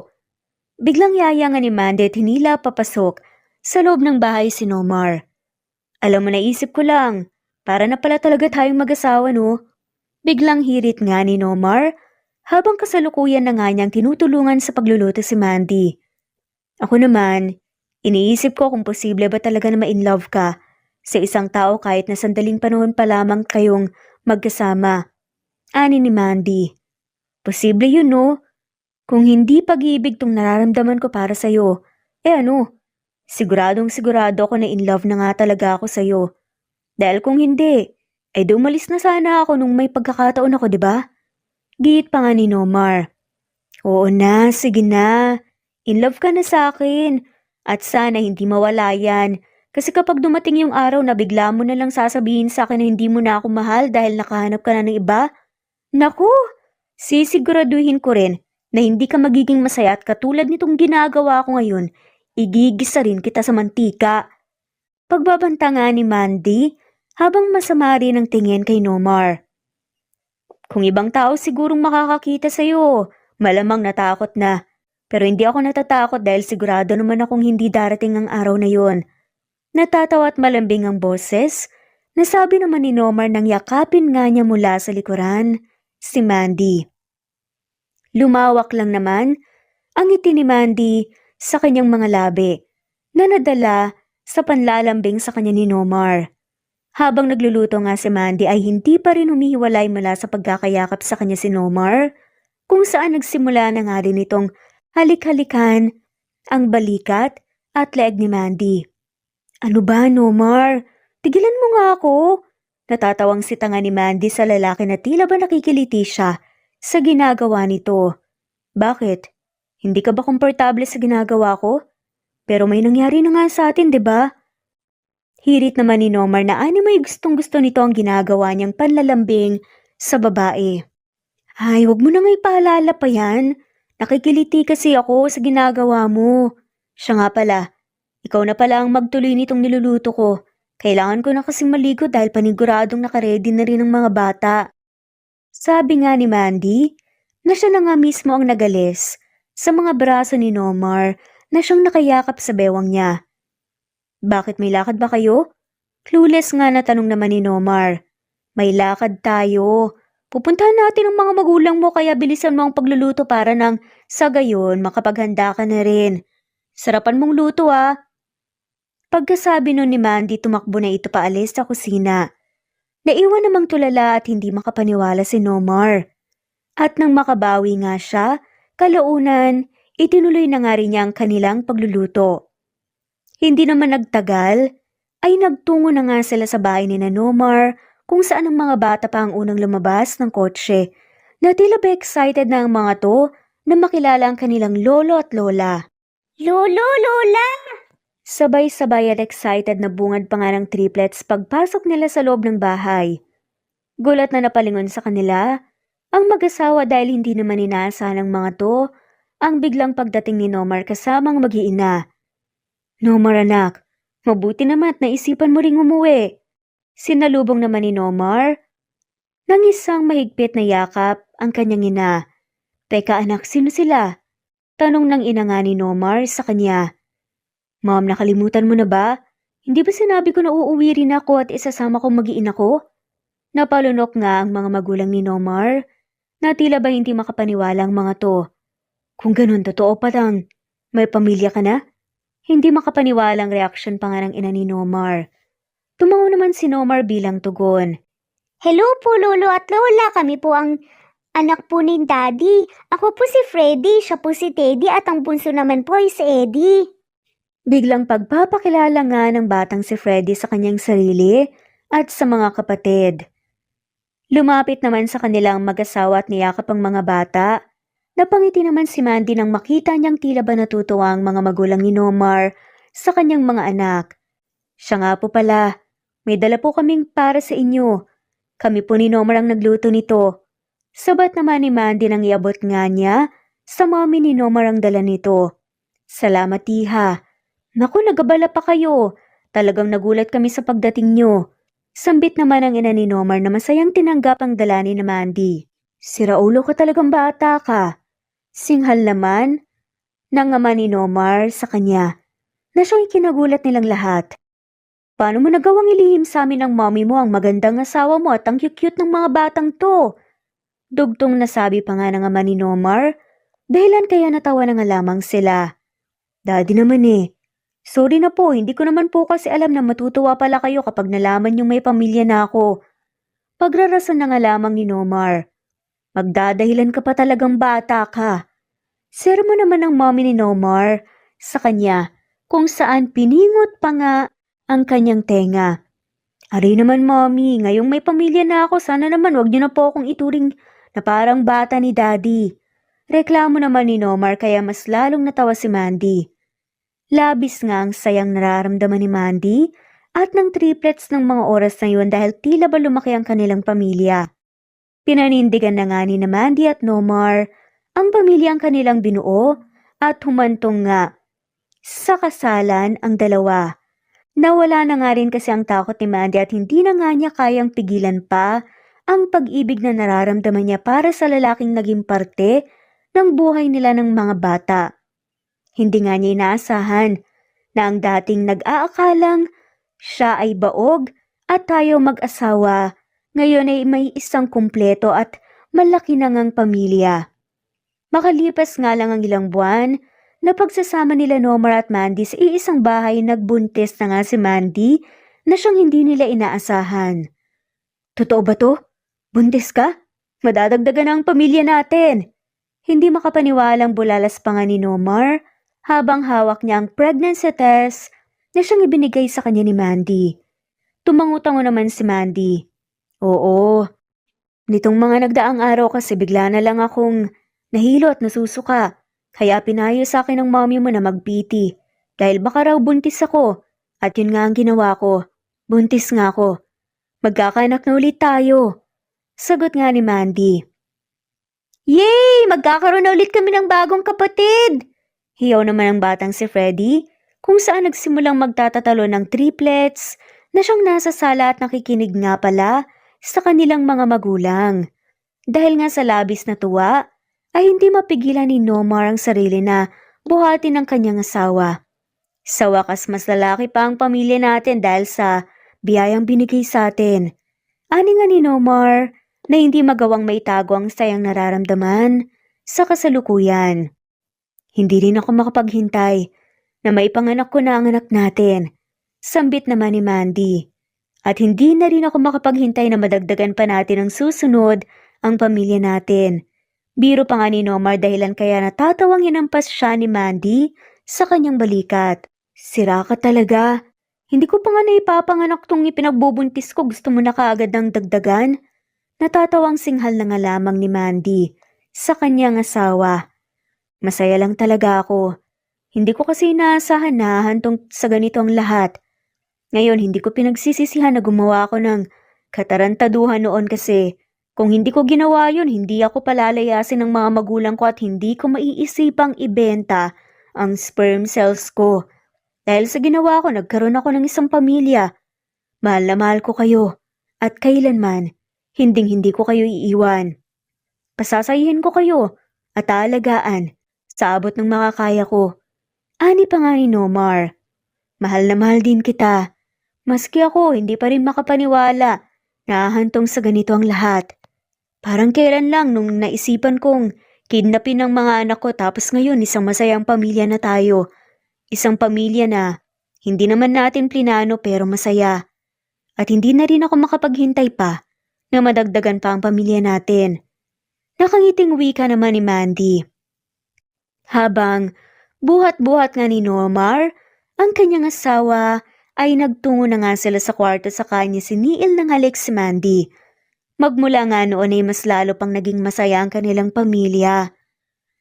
Biglang yaya nga ni Mandy at hinila papasok sa loob ng bahay si Nomar. "Alam mo, naisip ko lang, para na pala talaga tayong mag-asawa no?" Biglang hirit nga ni Nomar habang kasalukuyan na nga niyang tinutulungan sa pagluluto si Mandy. "Ako naman, iniisip ko kung posible ba talaga na ma-inlove ka sa isang tao kahit na sandaling panahon pa lamang kayong magkasama." Ani ni Mandy. "Posible yun no? Kung hindi pag-ibig tong nararamdaman ko para sa'yo, ano? Siguradong sigurado ako na in love na nga talaga ako sa'yo. Dahil kung hindi, ay umalis na sana ako nung may pagkakataon ako, diba?" Giit pa nga ni Nomar. "Oo na, sige na. In love ka na sa akin. At sana hindi mawala yan. Kasi kapag dumating yung araw na bigla mo na lang sasabihin sa akin na hindi mo na ako mahal dahil nakahanap ka na ng iba, naku, sisiguraduhin ko rin na hindi ka magiging masaya at katulad nitong ginagawa ko ngayon, igigisa rin kita sa mantika." Pagbabanta nga ni Mandy habang masama rin ang tingin kay Nomar. "Kung ibang tao sigurong makakakita sa'yo, malamang natakot na. Pero hindi ako natatakot dahil sigurado naman akong hindi darating ang araw na yon." Natatawa at malambing ang boses Nasabi naman ni Nomar nang yakapin nga niya mula sa likuran si Mandy. Lumawak lang naman ang ngiti ni Mandy sa kanyang mga labi na nadala sa panlalambing sa kanya ni Nomar. Habang nagluluto nga si Mandy ay hindi pa rin humihiwalay mula sa pagkakayakap sa kanya si Nomar, kung saan nagsimula na nga rin itong halik-halikan ang balikat at leeg ni Mandy. Ano ba, Nomar? Tigilan mo nga ako. Natatawang sita nga ni Mandy sa lalaki na tila ba nakikiliti siya sa ginagawa nito. Bakit? Hindi ka ba komportable sa ginagawa ko? Pero may nangyari na nga sa atin, di ba? Hirit naman ni Nomar na may gustong-gusto nito ang ginagawa niyang panlalambing sa babae. Ay, wag mo na nga ipaalala pa yan. Nakikiliti kasi ako sa ginagawa mo. Siya nga pala, ikaw na pala ang magtuloy nitong niluluto ko. Kailangan ko na kasing maligo dahil paniguradong nakaredy na rin ang mga bata. Sabi nga ni Mandy na siya na nga mismo ang nagalis sa mga braso ni Nomar na siyang nakayakap sa bewang niya. Bakit may lakad ba kayo? Clueless nga na tanong naman ni Nomar. May lakad tayo. Pupuntahan natin ang mga magulang mo kaya bilisan mo ang pagluluto para nang sa gayon makapaghanda ka na rin. Sarapan mong luto ah. Pagkasabi nun ni Mandy, tumakbo na ito paalis sa kusina. Naiwan namang tulala at hindi makapaniwala si Nomar. At nang makabawi nga siya, kalaunan, itinuloy na nga rin niya ang kanilang pagluluto. Hindi naman nagtagal, ay nagtungo na nga sila sa bahay ni Nomar kung saan ang mga bata pa ang unang lumabas ng kotse. Na tila ba excited na ang mga to na makilala ang kanilang lolo at lola. Lolo, Lola! Sabay-sabay at excited na bungad pa nga ng triplets pagpasok nila sa loob ng bahay. Gulat na napalingon sa kanila ang mag-asawa dahil hindi naman inaasahan ng mga to ang biglang pagdating ni Nomar kasamang mag-iina. Nomar anak, mabuti naman at naisipan mo ring umuwi. Sinalubong naman ni Nomar nang isang mahigpit na yakap ang kanyang ina. Teka anak, sino sila? Tanong ng ina nga ni Nomar sa kanya. Ma'am, nakalimutan mo na ba? Hindi ba sinabi ko na uuwi rin ako at isasama kong mag-iina ko? Napalunok nga ang mga magulang ni Nomar na tila ba hindi makapaniwala ang mga to. Kung ganun, totoo pa lang. May pamilya ka na? Hindi makapaniwalang reaksyon pa nga ng ina ni Nomar. Tumango naman si Nomar bilang tugon. Hello po, Lolo at Lola. Kami po ang anak po ni Daddy. Ako po si Freddy, siya po si Teddy at ang bunso naman po ay si Eddie. Biglang pagpapakilala nga ng batang si Freddy sa kanyang sarili at sa mga kapatid. Lumapit naman sa kanilang mag-asawa at niyakap ang mga bata. Napangiti naman si Mandy nang makita niyang tila ba natutuwa ang mga magulang ni Nomar sa kanyang mga anak. Siya nga po pala, may dala po kaming para sa inyo. Kami po ni Nomar ang nagluto nito. Sabat naman ni Mandy nang iabot nga niya sa mommy ni Nomar ang dala nito. Salamat iha. Naku, nagabala pa kayo. Talagang nagulat kami sa pagdating nyo. Sambit naman ang ina ni Nomar na masayang tinanggap ang dala ni Mandy. Siraulo ka talagang bata ka. Singhal naman ng ama ni Nomar sa kanya na siyang kinagulat nilang lahat. Paano mo nagawang ilihim sa amin ng mommy mo ang magandang asawa mo at ang cute-cute ng mga batang to? Dugtong nasabi pa nga ng ama ni Nomar, dahilan kaya natawa na nga lamang sila. Daddy naman eh. Sorry na po, hindi ko naman po kasi alam na matutuwa pala kayo kapag nalaman yung may pamilya na ako. Pagrarason na nga lamang ni Nomar. Magdadahilan ka pa talagang bata ka. Sermo naman ng mommy ni Nomar sa kanya kung saan piningot pa nga ang kanyang tenga. Aray naman mommy, ngayong may pamilya na ako, sana naman wag niyo na po akong ituring na parang bata ni daddy. Reklamo naman ni Nomar kaya mas lalong natawa si Mandy. Labis nga ang sayang nararamdaman ni Mandy at ng triplets ng mga oras na yun dahil tila ba lumaki ang kanilang pamilya. Pinanindigan na nga ni Mandy at Nomar ang pamilya ang kanilang binuo at humantong nga sa kasalan ang dalawa. Nawala na nga rin kasi ang takot ni Mandy at hindi na nga niya kayang pigilan pa ang pag-ibig na nararamdaman niya para sa lalaking naging parte ng buhay nila ng mga bata. Hindi nga niya inaasahan na ang dating nag-aakalang siya ay baog at tayo mag-asawa ngayon ay may isang kumpleto at malaki na ngang pamilya. Makalipas nga lang ang ilang buwan, na pagsasama nila Nomar at Mandy sa iisang bahay, nagbuntis na nga si Mandy na siyang hindi nila inaasahan. Totoo ba to? Buntis ka? Madadagdagan ang pamilya natin. Hindi makapaniwalang bulalas pa nga ni Nomar habang hawak niya ang pregnancy test na siyang ibinigay sa kanya ni Mandy. Tumango-tango naman si Mandy. Oo, nitong mga nagdaang araw kasi bigla na lang akong nahilo at nasusuka. Kaya pinayo sa akin ng mommy mo na mag-PT dahil baka raw buntis ako. At yun nga ang ginawa ko. Buntis nga ako. Magkakaanak na ulit tayo. Sagot nga ni Mandy. Yay! Magkakaroon na ulit kami ng bagong kapatid! Hiyaw naman ang batang si Freddy kung saan nagsimulang magtatatalo ng triplets na siyang nasa sala at nakikinig nga pala sa kanilang mga magulang. Dahil nga sa labis na tuwa, ay hindi mapigilan ni Nomar ang sarili na buhatin ng kanyang asawa. Sa wakas mas lalaki pa ang pamilya natin dahil sa biyayang binigay sa atin. Ani nga ni Nomar na hindi magawang maitago ang sayang nararamdaman sa kasalukuyan. Hindi rin ako makapaghintay na maipanganak ko na ang anak natin. Sambit naman ni Mandy. At hindi na rin ako makapaghintay na madagdagan pa natin ang susunod ang pamilya natin. Biro pa nga ni Nomar dahilan kaya natatawang hinampas siya ni Mandy sa kanyang balikat. Sira ka talaga. Hindi ko pa nga naipapanganak tong ipinagbubuntis ko, gusto mo na kaagad ng dagdagan? Natatawang singhal na nga lamang ni Mandy sa kanyang asawa. Masaya lang talaga ako. Hindi ko kasi inaasahan na hantong sa ganito ang lahat. Ngayon hindi ko pinagsisisihan na gumawa ako ng katarantaduhan noon kasi kung hindi ko ginawa yun, hindi ako palalayasin ng mga magulang ko at hindi ko maiisipang ibenta ang sperm cells ko. Dahil sa ginawa ko, nagkaroon ako ng isang pamilya. Mahal na mahal ko kayo at kailanman, hinding-hindi ko kayo iiwan. Pasasayihin ko kayo at aalagaan sa abot ng makakaya ko. Ani pa nga ni Nomar. Mahal na mahal din kita. Maski ako, hindi pa rin makapaniwala na hantong sa ganito ang lahat. Parang kailan lang nung naisipan kong kidnapin ng mga anak ko tapos ngayon isang masayang pamilya na tayo. Isang pamilya na hindi naman natin plinano pero masaya. At hindi na rin ako makapaghintay pa na madagdagan pa ang pamilya natin. Nakangiting wika naman ni Mandy. Habang buhat-buhat nga ni Nomar, ang kanyang asawa ay nagtungo na nga sila sa kwarto sa kanya siniil ng halik si Mandy. Magmula nga noon ay mas lalo pang naging masaya ang kanilang pamilya.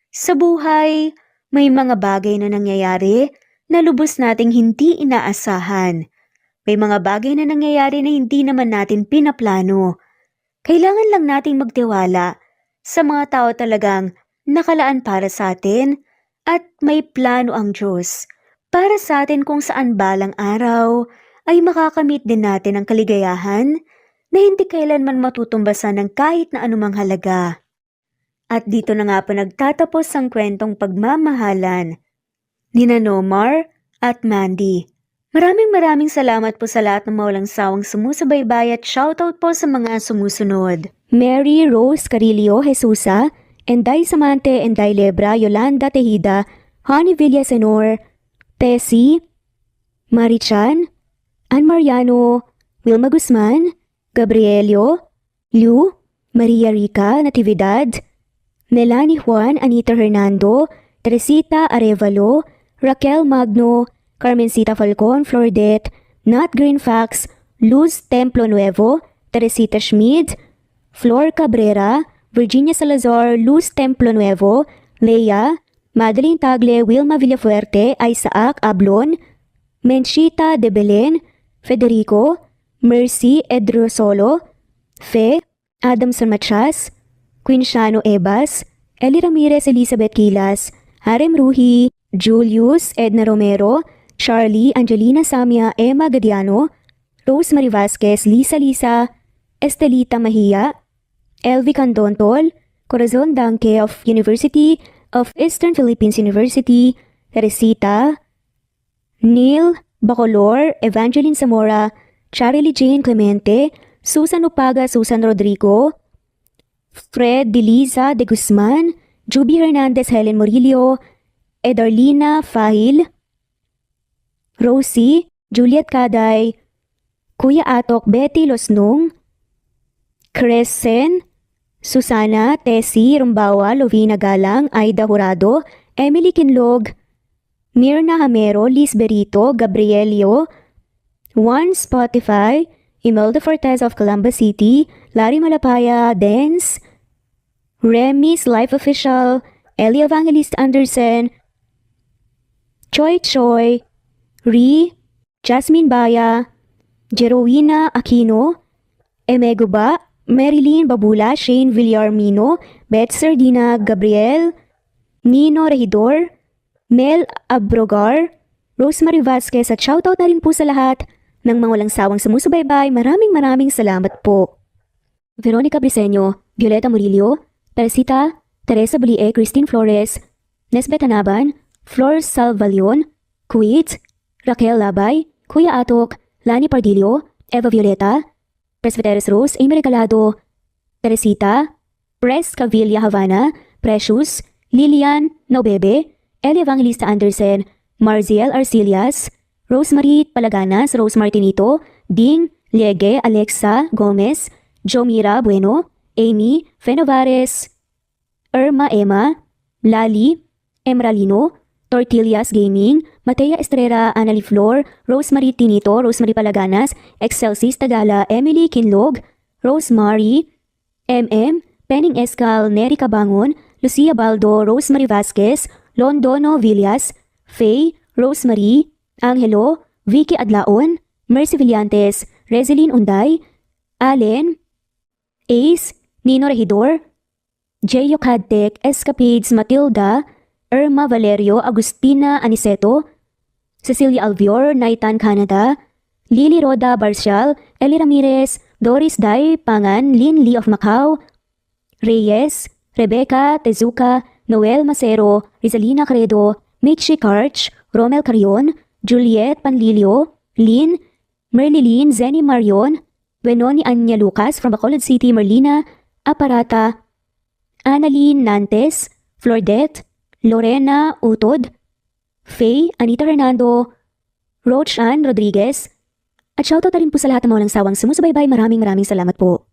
Sa buhay, may mga bagay na nangyayari na lubos nating hindi inaasahan. May mga bagay na nangyayari na hindi naman natin pinaplano. Kailangan lang nating magtiwala sa mga tao talagang nakalaan para sa atin at may plano ang Diyos para sa atin kung saan balang araw ay makakamit din natin ang kaligayahan na hindi kailanman matutumbasan ng kahit na anumang halaga. At dito na nga po nagtatapos ang kwentong pagmamahalan nina Nomar at Mandy. Maraming salamat po sa lahat ng mawalang sawang sumusubaybay at shoutout po sa mga sumusunod. Mary Rose Carillo Jesusa, Enday Samante Enday Lebra, Yolanda Tejida, Honey Villasenor, Tessie, Marichan, Ann Mariano, Wilma Guzman, Gabrielio, Lu, Maria Rica Natividad, Melanie Juan, Anita Hernando, Teresita Arevalo, Raquel Magno, Carmencita Falcon, Flordet, Nat Greenfax, Luz Templo Nuevo, Teresita Schmid, Flor Cabrera, Virginia Salazar, Luz Templo Nuevo, Leia, Madeline Tagle, Wilma Villafuerte, Isaac Ablon, Menchita de Belen, Federico, Mercy Edrosolo, Fe, Adamson Machas, Quinciano Ebas, Eli Ramirez Elizabeth Kilas, Harem Ruhi, Julius Edna Romero, Charlie Angelina Samia Emma Gadiano, Rosemary Vasquez, Lisa, Estelita Mahia, Elvi Candontol, Corazon Danke of University of Eastern Philippines University, Teresita, Neil Bacolor, Evangeline Zamora, Charlie Jane Clemente, Susan Upaga, Susan Rodrigo, Fred De Liza De Guzman, Juby Hernandez, Helen Murillo, Edarlina Fahil, Rosie, Juliet Caday, Kuya Atok, Betty Losnong, Crescen, Susana, Tessie, Rumbawa, Lovina Galang, Aida Jurado, Emily Kinlog, Mirna Hamero, Liz Berito, Gabrielio, Juan Spotify, Imelda Fortes of Columbus City, Larry Malapaya, Dance, Remy's Life Official, Ellie Evangelist Anderson, Choi Choi, Ri, Jasmine Baya, Jerowina Aquino, Emeguba, Marilyn Babula, Shane Villarmino, Beth Sardina, Gabriel, Nino Regidor, Mel Abrogar, Rosemary Vasquez at shoutout na rin po sa lahat ng mga walang sawang sumusubaybay. Maraming salamat po. Veronica Briseño, Violeta Murillo, Teresita, Teresa Bulie, Christine Flores, Nesbeth Anaban, Flor Salvalion, Kuwait, Raquel Labay, Kuya Atok, Lani Pardillo, Eva Violeta, Presbyteros Rose, Amy Regalado, Teresita, Pres Cavilla Havana, Precious, Lilian Naubebe, Elie Evangelista Anderson, Marziel Arcilias, Rosemary Palaganas, Rose Martinito, Ding Liege, Alexa Gomez, Jomira Bueno, Amy Fenovares, Irma Emma, Lali Emralino, Tortillas Gaming, Matea Estrera, Annalie Flor, Rosemary Tinito, Rosemary Palaganas, Excelsis Tagala, Emily Kinlog, Rosemary, MM, Penning Escal, Neri Cabangon, Lucia Baldo, Rosemary Vasquez, Londono Villas, Faye, Rosemary, Angelo, Vicky Adlaon, Mercy Villantes, Rezeline Unday, Allen, Ace, Nino Regidor, Jeyo Cadtec, Escapades Matilda, Irma Valerio, Agustina Aniceto, Cecilia Alvior, Naitan Canada, Lily Roda Barcial, Eli Ramirez, Doris Day Pangan, Lynn Lee of Macau, Reyes, Rebecca Tezuka, Noel Macero, Rizalina Credo, Mitchie Karch, Romel Carion, Juliet Panlilio, Lynn, Merlilyn Zenny Marion, Benoni Anya Lucas from Bacolod City, Merlina Aparata, Annalyn Nantes, Flordette, Lorena Utod, Faye, Anita Hernando, Roach Ann Rodriguez, at shoutout na rin po sa lahat ng mga walang sawang sumusubaybay. Maraming salamat po.